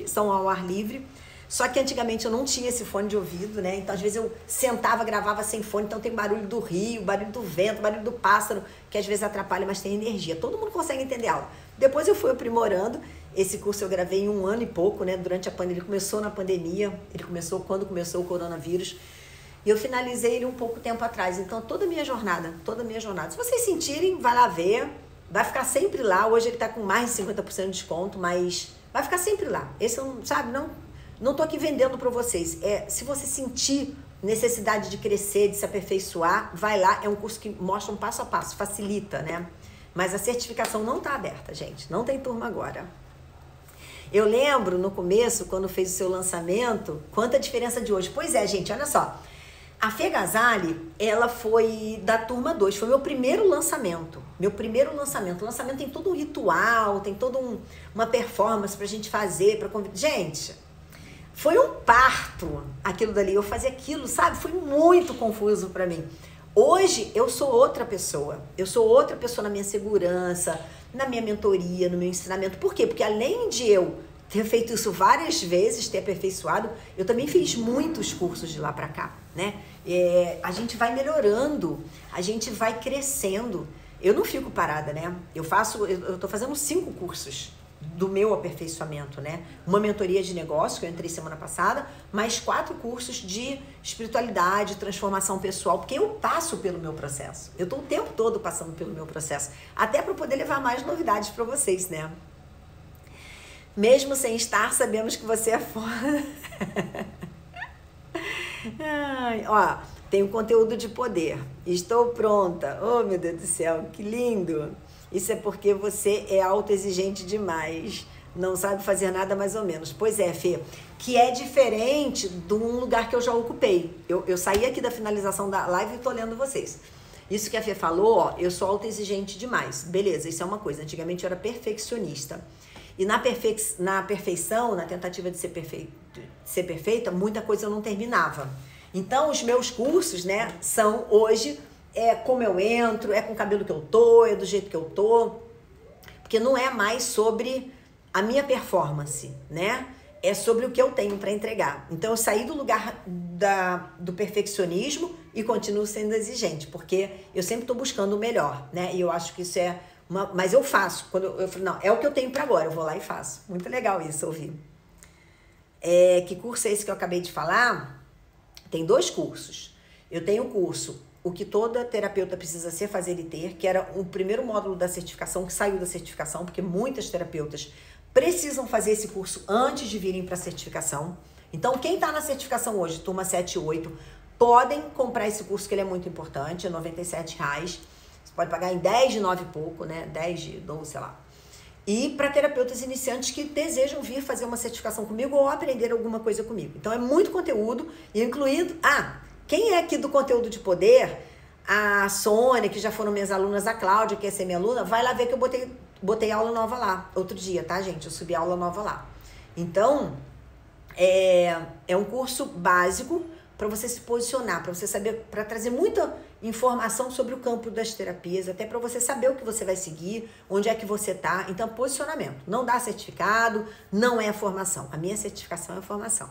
são ao ar livre, só que antigamente eu não tinha esse fone de ouvido, né? Então, às vezes eu sentava, gravava sem fone, então tem barulho do rio, barulho do vento, barulho do pássaro, que às vezes atrapalha, mas tem energia. Todo mundo consegue entender a aula. Depois eu fui aprimorando. Esse curso eu gravei em 1 ano e pouco, né? Durante a pandemia. Ele começou na pandemia, ele começou quando começou o coronavírus. E eu finalizei ele um pouco tempo atrás. Então, toda a minha jornada. Se vocês sentirem, vai lá ver. Vai ficar sempre lá. Hoje ele tá com mais de 50% de desconto, mas vai ficar sempre lá. Esse eu, sabe, não tô aqui vendendo para vocês. Se você sentir necessidade de crescer, de se aperfeiçoar, vai lá. É um curso que mostra um passo a passo, facilita, né? Mas a certificação não tá aberta, gente. Não tem turma agora. Eu lembro no começo, quando fez o seu lançamento, quanta diferença de hoje. Pois é, gente, olha só. A Fê Gazali, ela foi da turma 2, foi meu primeiro lançamento. Meu primeiro lançamento. O lançamento tem todo um ritual, tem toda uma performance pra gente fazer, pra convidar. Gente, foi um parto aquilo dali. Eu fazia aquilo, sabe? Foi muito confuso pra mim. Hoje eu sou outra pessoa. Eu sou outra pessoa na minha segurança, na minha mentoria, no meu ensinamento. Por quê? Porque além de eu ter feito isso várias vezes, ter aperfeiçoado, eu também fiz muitos cursos de lá pra cá, né? A gente vai melhorando, a gente vai crescendo. Eu não fico parada, né? Eu tô fazendo 5 cursos do meu aperfeiçoamento, né? Uma mentoria de negócio, que eu entrei semana passada, mais 4 cursos de espiritualidade, transformação pessoal, porque eu passo pelo meu processo. Eu tô o tempo todo passando pelo meu processo, até para poder levar mais novidades para vocês, né? Mesmo sem estar, sabemos que você é foda. Ai, ó, tem um conteúdo de poder. Estou pronta. Oh, meu Deus do céu, que lindo. Isso é porque você é autoexigente demais. Não sabe fazer nada mais ou menos. Pois é, Fê, que é diferente de um lugar que eu já ocupei. Eu saí aqui da finalização da live e tô lendo vocês. Isso que a Fê falou, ó, eu sou autoexigente demais. Beleza, isso é uma coisa. Antigamente eu era perfeccionista. E na perfeição, na tentativa de ser perfeita, muita coisa eu não terminava. Então, os meus cursos, né, são hoje, como eu entro, com o cabelo que eu tô, do jeito que eu tô. Porque não é mais sobre a minha performance, né? É sobre o que eu tenho para entregar. Então, eu saí do lugar do perfeccionismo e continuo sendo exigente, porque eu sempre tô buscando o melhor, né? E eu acho que isso é... Mas eu faço, quando eu falo, não, é o que eu tenho para agora, eu vou lá e faço. Muito legal isso, ouvir. Que curso é esse que eu acabei de falar? Tem 2 cursos. Eu tenho o curso O que toda terapeuta precisa ser, fazer e ter, que era o primeiro módulo da certificação, que saiu da certificação, porque muitas terapeutas precisam fazer esse curso antes de virem para a certificação. Então, quem está na certificação hoje, turma 7 e 8, podem comprar esse curso, que ele é muito importante, é R$ 97,00. Pode pagar em 10 de 9 e pouco, né? 10 de 12, sei lá. E para terapeutas iniciantes que desejam vir fazer uma certificação comigo ou aprender alguma coisa comigo. Então é muito conteúdo, incluindo... quem é aqui do conteúdo de poder? A Sônia, que já foram minhas alunas, a Cláudia, que ia ser minha aluna, vai lá ver que eu botei aula nova lá. Outro dia, tá, gente? Eu subi aula nova lá. Então, é um curso básico para você se posicionar, para você saber, para trazer muita informação sobre o campo das terapias, até para você saber o que você vai seguir, onde é que você tá. Então, posicionamento. Não dá certificado, não é formação. A minha certificação é formação.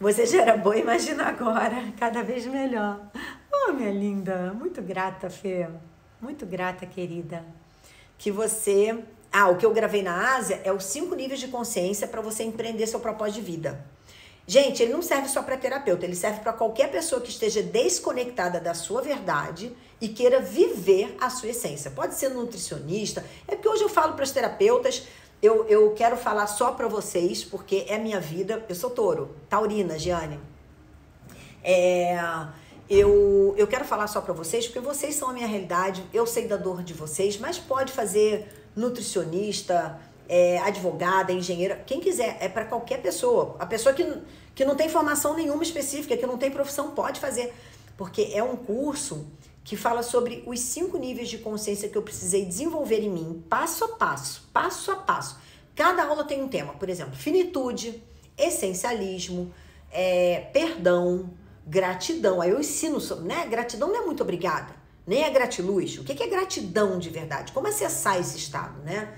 Você já era boa, imagina agora, cada vez melhor. Oh, minha linda, muito grata, Fê. Muito grata, querida. Que você... o que eu gravei na Ásia é os 5 níveis de consciência para você empreender seu propósito de vida. Gente, ele não serve só para terapeuta, ele serve para qualquer pessoa que esteja desconectada da sua verdade e queira viver a sua essência. Pode ser nutricionista, é porque hoje eu falo para as terapeutas, eu quero falar só para vocês, porque é a minha vida. Eu sou touro, taurina, Giane. Eu quero falar só para vocês, porque vocês são a minha realidade, eu sei da dor de vocês, mas pode fazer nutricionista, advogada, engenheira, quem quiser, é para qualquer pessoa. A pessoa que não tem formação nenhuma específica, que não tem profissão, pode fazer, porque é um curso que fala sobre os 5 níveis de consciência que eu precisei desenvolver em mim, passo a passo, passo a passo. Cada aula tem um tema, por exemplo, finitude, essencialismo, perdão, gratidão. Aí eu ensino sobre, né? Gratidão não é muito obrigada, nem é gratiluz. O que é gratidão de verdade? Como acessar esse estado, né?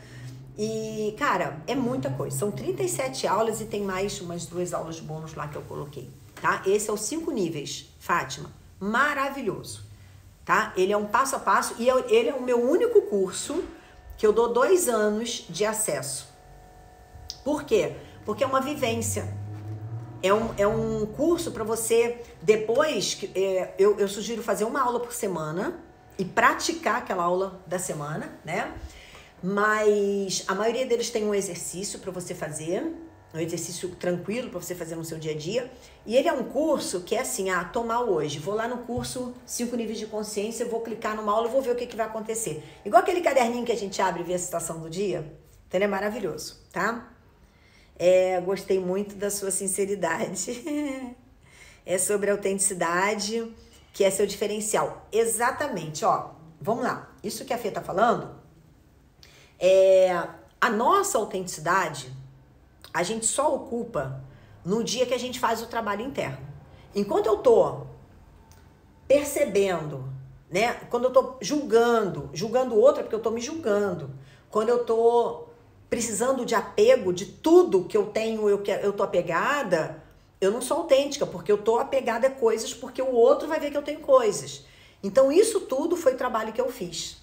E, cara, é muita coisa. São 37 aulas e tem mais umas 2 aulas bônus lá que eu coloquei, tá? Esse é os 5 níveis, Fátima. Maravilhoso, tá? Ele é um passo a passo e ele é o meu único curso que eu dou 2 anos de acesso. Por quê? Porque é uma vivência. É um curso para você, depois, eu sugiro fazer uma aula por semana e praticar aquela aula da semana, né? Mas a maioria deles tem um exercício para você fazer, um exercício tranquilo para você fazer no seu dia a dia. E ele é um curso que é assim, tomar hoje. Vou lá no curso 5 níveis de consciência, vou clicar numa aula e vou ver o que vai acontecer. Igual aquele caderninho que a gente abre e vê a situação do dia. Então ele é maravilhoso, tá? Gostei muito da sua sinceridade. é sobre autenticidade, que é seu diferencial. Exatamente, ó. Vamos lá. Isso que a Fê tá falando, a nossa autenticidade, a gente só ocupa no dia que a gente faz o trabalho interno. Enquanto eu tô percebendo, né? Quando eu tô julgando o outro é porque eu tô me julgando. Quando eu tô precisando de apego de tudo que eu tenho, eu tô apegada, eu não sou autêntica, porque eu tô apegada a coisas, porque o outro vai ver que eu tenho coisas. Então isso tudo foi trabalho que eu fiz.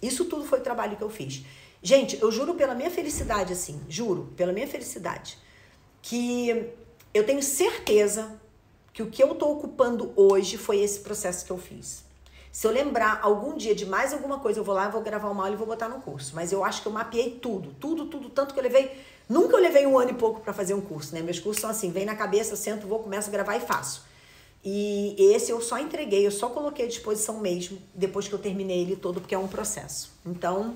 Isso tudo foi trabalho que eu fiz. Gente, eu juro pela minha felicidade, assim, juro, pela minha felicidade, que eu tenho certeza que o que eu tô ocupando hoje foi esse processo que eu fiz. Se eu lembrar algum dia de mais alguma coisa, eu vou lá, vou gravar uma aula e vou botar no curso. Mas eu acho que eu mapeei tudo, tanto que eu levei... Nunca eu levei 1 ano e pouco para fazer um curso, né? Meus cursos são assim, vem na cabeça, eu sento, vou, começo a gravar e faço. E esse eu só entreguei, eu só coloquei à disposição mesmo, depois que eu terminei ele todo, porque é um processo. Então,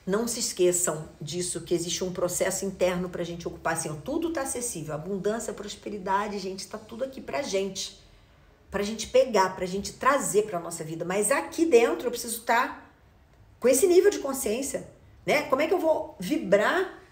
não se esqueçam disso, que existe um processo interno pra gente ocupar, assim, ó, tudo tá acessível, abundância, prosperidade, gente, tá tudo aqui pra gente pegar, pra gente trazer pra nossa vida. Mas aqui dentro eu preciso estar com esse nível de consciência, né? Como é que eu vou vibrar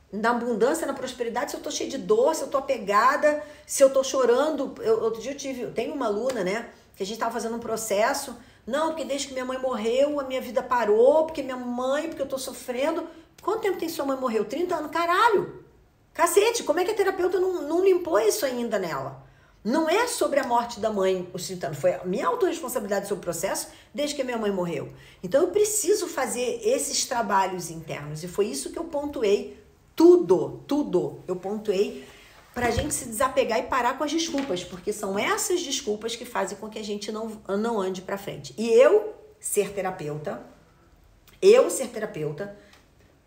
na abundância, na prosperidade, se eu tô cheia de dor, se eu tô apegada, se eu tô chorando? Outro dia eu tenho uma aluna, né, que a gente tava fazendo um processo, não, porque desde que minha mãe morreu, a minha vida parou, porque eu tô sofrendo. Quanto tempo tem sua mãe morreu? 30 anos? Caralho! Cacete, como é que a terapeuta não limpou isso ainda nela? Não é sobre a morte da mãe os 30 anos, foi a minha autorresponsabilidade sobre o processo desde que a minha mãe morreu. Então eu preciso fazer esses trabalhos internos, e foi isso que eu pontuei. Tudo eu pontuei pra gente se desapegar e parar com as desculpas, porque são essas desculpas que fazem com que a gente não ande pra frente. E eu ser terapeuta,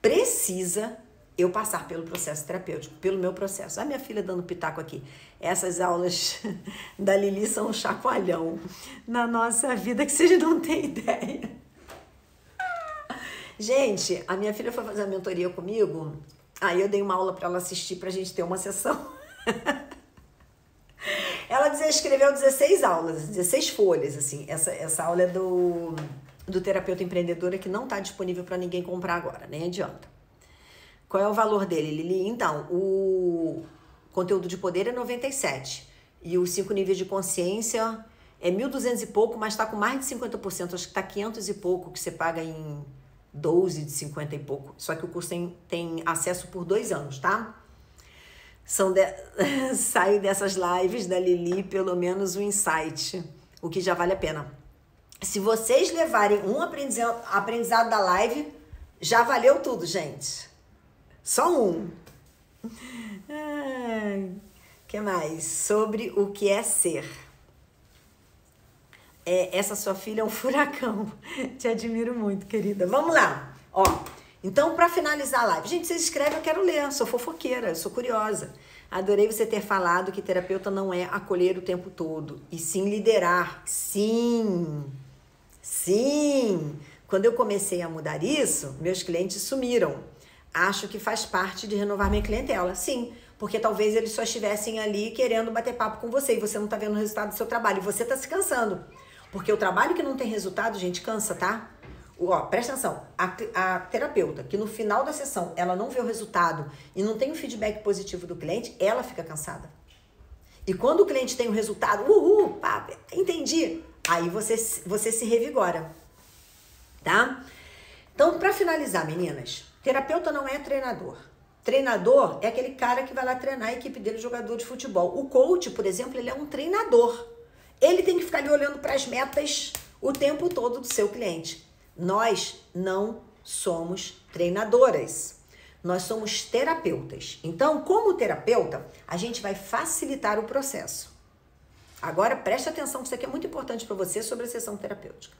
precisa eu passar pelo processo terapêutico, pelo meu processo. A minha filha dando pitaco aqui. Essas aulas da Lili são um chacoalhão na nossa vida que vocês não têm ideia. Gente, a minha filha foi fazer a mentoria comigo. Aí eu dei uma aula para ela assistir pra gente ter uma sessão. Ela escreveu 16 aulas, 16 folhas, assim. Essa aula é do terapeuta empreendedora, que não tá disponível para ninguém comprar agora, nem adianta. Qual é o valor dele, Lili? Então, o conteúdo de poder é 97. E os 5 níveis de consciência é 1.200 e pouco, mas tá com mais de 50%. Acho que tá 500 e pouco, que você paga em 12 de 50 e pouco. Só que o curso tem acesso por 2 anos, tá? Saio dessas lives da Lili pelo menos um insight, o que já vale a pena. Se vocês levarem um aprendizado da live, já valeu tudo, gente. Só um. Que mais? Sobre o que é ser. Essa sua filha é um furacão. Te admiro muito, querida. Vamos lá. Ó, então, para finalizar a live. Gente, vocês escrevem, eu quero ler. Sou fofoqueira, sou curiosa. Adorei você ter falado que terapeuta não é acolher o tempo todo, e sim liderar. Sim. Quando eu comecei a mudar isso, meus clientes sumiram. Acho que faz parte de renovar minha clientela. Sim, porque talvez eles só estivessem ali querendo bater papo com você e você não tá vendo o resultado do seu trabalho e você tá se cansando. Porque o trabalho que não tem resultado, gente, cansa, tá? Ó, presta atenção, a terapeuta que no final da sessão ela não vê o resultado e não tem um feedback positivo do cliente, ela fica cansada. E quando o cliente tem o resultado, pá, entendi, aí você se revigora, tá? Então, para finalizar, meninas, terapeuta não é treinador. Treinador é aquele cara que vai lá treinar a equipe dele, jogador de futebol. O coach, por exemplo, ele é um treinador. Ele tem que ficar ali olhando para as metas o tempo todo do seu cliente. Nós não somos treinadoras. Nós somos terapeutas. Então, como terapeuta, a gente vai facilitar o processo. Agora, preste atenção que isso aqui é muito importante para você sobre a sessão terapêutica.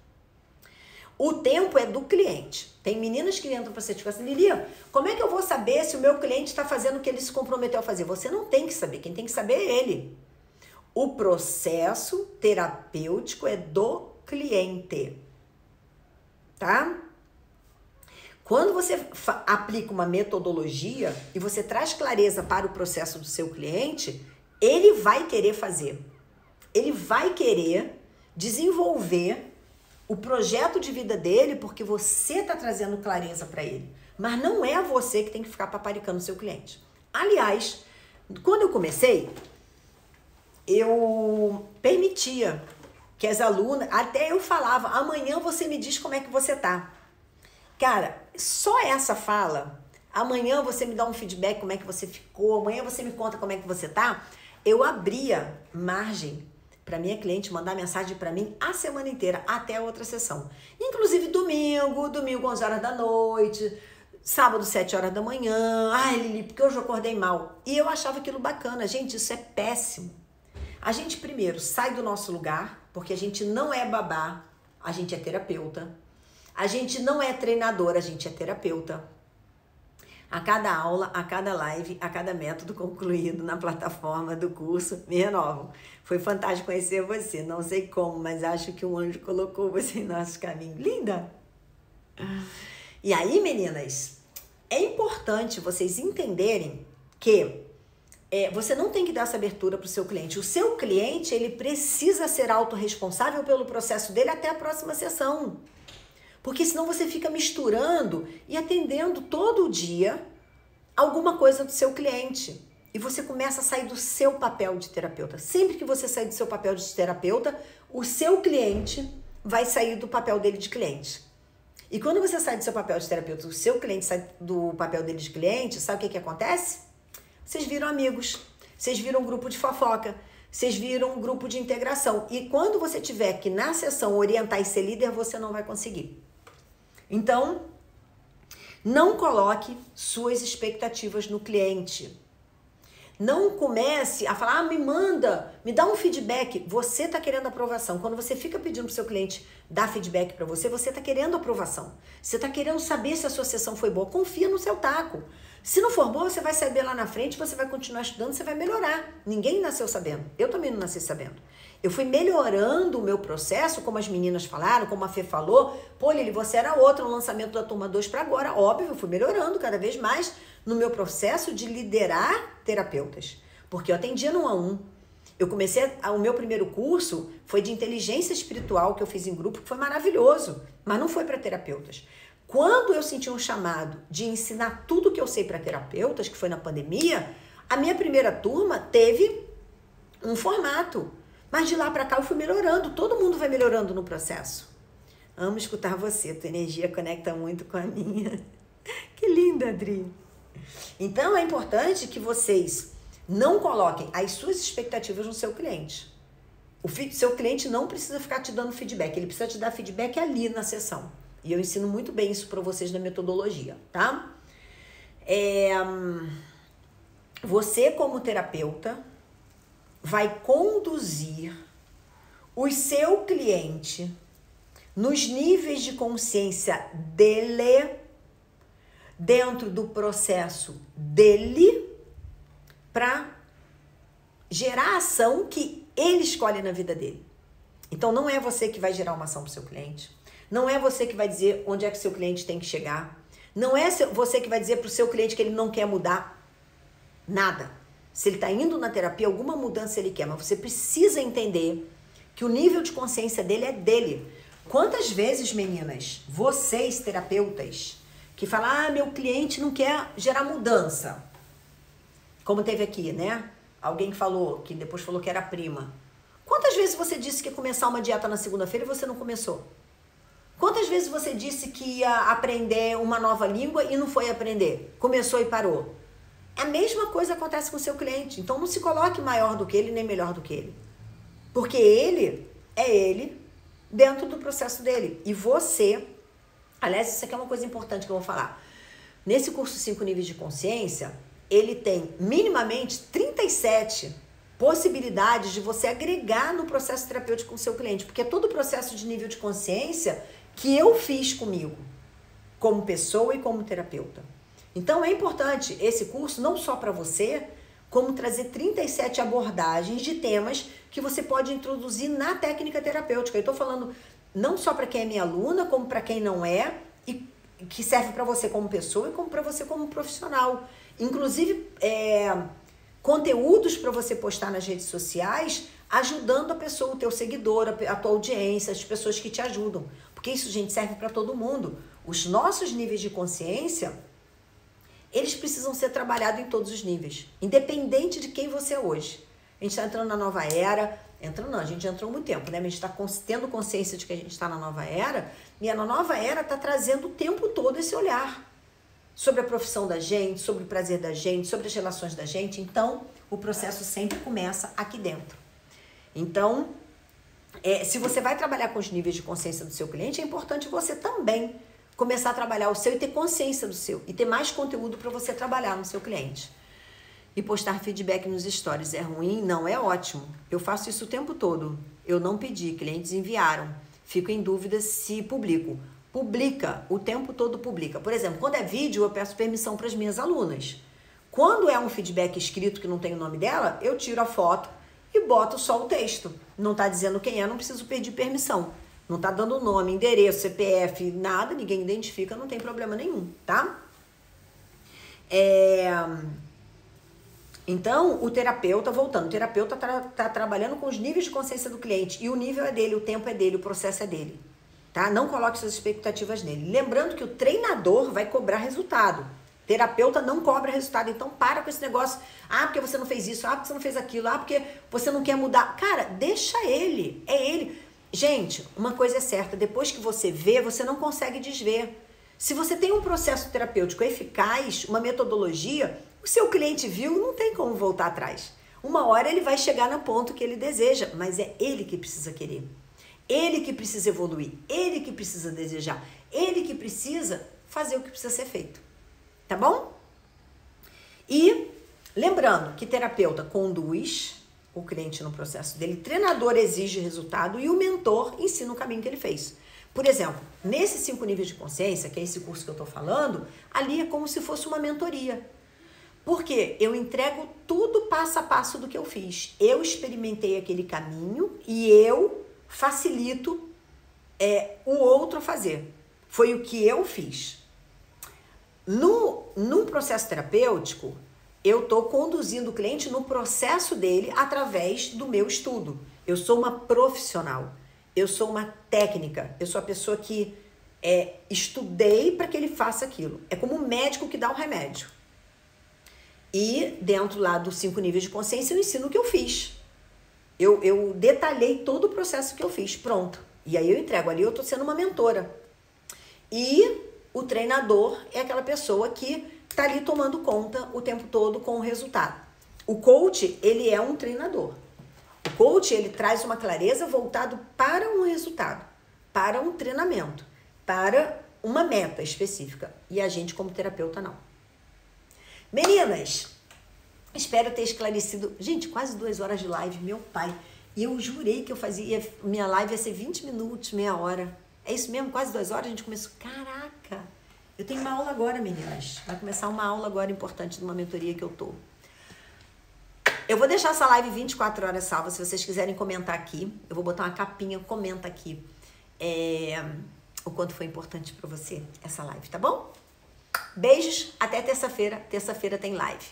O tempo é do cliente. Tem meninas que entram para certificação. Lili, como é que eu vou saber se o meu cliente está fazendo o que ele se comprometeu a fazer? Você não tem que saber. Quem tem que saber é ele. O processo terapêutico é do cliente. Tá? Quando você aplica uma metodologia e você traz clareza para o processo do seu cliente, ele vai querer fazer. Ele vai querer desenvolver o projeto de vida dele porque você está trazendo clareza para ele. Mas não é você que tem que ficar paparicando o seu cliente. Aliás, quando eu comecei, eu permitia que as alunas, até eu falava, amanhã você me diz como é que você tá. Cara, só essa fala, amanhã você me dá um feedback como é que você ficou, amanhã você me conta como é que você tá, eu abria margem para minha cliente mandar mensagem para mim a semana inteira, até a outra sessão. Inclusive domingo 11 horas da noite, sábado 7 horas da manhã, ai Lili, porque hoje eu acordei mal. E eu achava aquilo bacana. Gente, isso é péssimo. A gente primeiro sai do nosso lugar, porque a gente não é babá, a gente é terapeuta. A gente não é treinador, a gente é terapeuta. A cada aula, a cada live, a cada método concluído na plataforma do curso, me renovam. Foi fantástico conhecer você. Não sei como, mas acho que um anjo colocou você em nosso caminho. Linda! E aí, meninas, é importante vocês entenderem que você não tem que dar essa abertura para o seu cliente. O seu cliente, ele precisa ser autorresponsável pelo processo dele até a próxima sessão. Porque senão você fica misturando e atendendo todo dia alguma coisa do seu cliente. E você começa a sair do seu papel de terapeuta. Sempre que você sair do seu papel de terapeuta, o seu cliente vai sair do papel dele de cliente. E quando você sai do seu papel de terapeuta, o seu cliente sai do papel dele de cliente, sabe o que acontece? Vocês viram amigos, vocês viram um grupo de fofoca, vocês viram um grupo de integração. E quando você tiver que, na sessão, orientar e ser líder, você não vai conseguir. Então, não coloque suas expectativas no cliente. Não comece a falar, me manda, me dá um feedback. Você está querendo aprovação. Quando você fica pedindo para o seu cliente dar feedback para você, você está querendo aprovação. Você está querendo saber se a sua sessão foi boa. Confia no seu taco. Se não for boa, você vai saber lá na frente, você vai continuar estudando, você vai melhorar. Ninguém nasceu sabendo. Eu também não nasci sabendo. Eu fui melhorando o meu processo, como as meninas falaram, como a Fê falou. Pô, Lili, você era outra no lançamento da turma 2 para agora. Óbvio, eu fui melhorando cada vez mais no meu processo de liderar terapeutas. Porque eu atendia no 1 a 1. Eu comecei, o meu primeiro curso foi de inteligência espiritual que eu fiz em grupo, que foi maravilhoso, mas não foi para terapeutas. Quando eu senti um chamado de ensinar tudo que eu sei para terapeutas, que foi na pandemia, a minha primeira turma teve um formato. Mas de lá para cá eu fui melhorando, todo mundo vai melhorando no processo. Amo escutar você, tua energia conecta muito com a minha. Que linda, Adri. Então é importante que vocês não coloquem as suas expectativas no seu cliente. O seu cliente não precisa ficar te dando feedback, ele precisa te dar feedback ali na sessão. E eu ensino muito bem isso para vocês na metodologia, tá? Você, como terapeuta, vai conduzir o seu cliente nos níveis de consciência dele, dentro do processo dele, para gerar a ação que ele escolhe na vida dele. Então, não é você que vai gerar uma ação para o seu cliente. Não é você que vai dizer onde é que o seu cliente tem que chegar. Não é você que vai dizer para o seu cliente que ele não quer mudar nada. Se ele está indo na terapia, alguma mudança ele quer. Mas você precisa entender que o nível de consciência dele é dele. Quantas vezes, meninas, vocês, terapeutas, que falam, meu cliente não quer gerar mudança. Como teve aqui, né? Alguém falou, que depois falou que era prima. Quantas vezes você disse que ia começar uma dieta na segunda-feira e você não começou? Quantas vezes você disse que ia aprender uma nova língua e não foi aprender? Começou e parou. A mesma coisa acontece com o seu cliente. Então não se coloque maior do que ele, nem melhor do que ele. Porque ele é ele dentro do processo dele. E você, aliás, isso aqui é uma coisa importante que eu vou falar. Nesse curso 5 níveis de consciência, ele tem minimamente 37 possibilidades de você agregar no processo terapêutico com o seu cliente. Porque é todo o processo de nível de consciência que eu fiz comigo, como pessoa e como terapeuta. Então é importante esse curso não só para você, como trazer 37 abordagens de temas que você pode introduzir na técnica terapêutica. Eu estou falando não só para quem é minha aluna, como para quem não é, e que serve para você como pessoa e como para você como profissional. Inclusive, conteúdos para você postar nas redes sociais, ajudando a pessoa, o teu seguidor, a tua audiência, as pessoas que te ajudam. Porque isso, gente, serve para todo mundo. Os nossos níveis de consciência, eles precisam ser trabalhados em todos os níveis, independente de quem você é hoje. A gente está entrando na nova era, a gente entrou há muito tempo, né? Mas a gente está tendo consciência de que a gente está na nova era, e a nova era está trazendo o tempo todo esse olhar sobre a profissão da gente, sobre o prazer da gente, sobre as relações da gente. Então, o processo sempre começa aqui dentro. Então, se você vai trabalhar com os níveis de consciência do seu cliente, é importante você também começar a trabalhar o seu e ter consciência do seu, e ter mais conteúdo para você trabalhar no seu cliente. E postar feedback nos stories é ruim? Não, é ótimo. Eu faço isso o tempo todo. Eu não pedi, clientes enviaram. Fico em dúvida se publico. Publica, o tempo todo publica. Por exemplo, quando é vídeo, eu peço permissão para as minhas alunas. Quando é um feedback escrito que não tem o nome dela, eu tiro a foto e boto só o texto. Não está dizendo quem é, não preciso pedir permissão. Não está dando nome, endereço, CPF, nada, ninguém identifica, não tem problema nenhum, tá? Então, o terapeuta, voltando, o terapeuta tá trabalhando com os níveis de consciência do cliente. E o nível é dele, o tempo é dele, o processo é dele. Tá? Não coloque suas expectativas nele. Lembrando que o treinador vai cobrar resultado. Terapeuta não cobra resultado. Então, para com esse negócio. Ah, porque você não fez isso. Ah, porque você não fez aquilo. Ah, porque você não quer mudar. Cara, deixa ele. É ele. Gente, uma coisa é certa. Depois que você vê, você não consegue desver. Se você tem um processo terapêutico eficaz, uma metodologia, o seu cliente viu, não tem como voltar atrás. Uma hora ele vai chegar no ponto que ele deseja, mas é ele que precisa querer. Ele que precisa evoluir, ele que precisa desejar, ele que precisa fazer o que precisa ser feito. Tá bom? E lembrando que terapeuta conduz o cliente no processo dele, treinador exige resultado e o mentor ensina o caminho que ele fez. Por exemplo, nesses 5 níveis de consciência, que é esse curso que eu tô falando, ali é como se fosse uma mentoria. Porque eu entrego tudo passo a passo do que eu fiz. Eu experimentei aquele caminho e eu facilito o outro a fazer. Foi o que eu fiz. No processo terapêutico, eu estou conduzindo o cliente no processo dele através do meu estudo. Eu sou uma profissional. Eu sou uma técnica. Eu sou a pessoa que estudei para que ele faça aquilo. É como um médico que dá o remédio. E dentro lá dos 5 níveis de consciência, eu ensino o que eu fiz. Eu detalhei todo o processo que eu fiz, pronto. E aí eu entrego ali, eu tô sendo uma mentora. E o treinador é aquela pessoa que tá ali tomando conta o tempo todo com o resultado. O coach, ele é um treinador. O coach, ele traz uma clareza voltado para um resultado, para um treinamento, para uma meta específica. E a gente, como terapeuta, não. Meninas, espero ter esclarecido. Gente, quase 2 horas de live, meu pai. E eu jurei que eu fazia, minha live ia ser 20 minutos, meia hora. É isso mesmo? Quase 2 horas a gente começou. Caraca! Eu tenho uma aula agora, meninas. Vai começar uma aula agora importante de uma mentoria que eu tô. Eu vou deixar essa live 24 horas salva. Se vocês quiserem comentar aqui, eu vou botar uma capinha, comenta aqui o quanto foi importante pra você essa live, tá bom? Beijos, até terça-feira. Terça-feira tem live.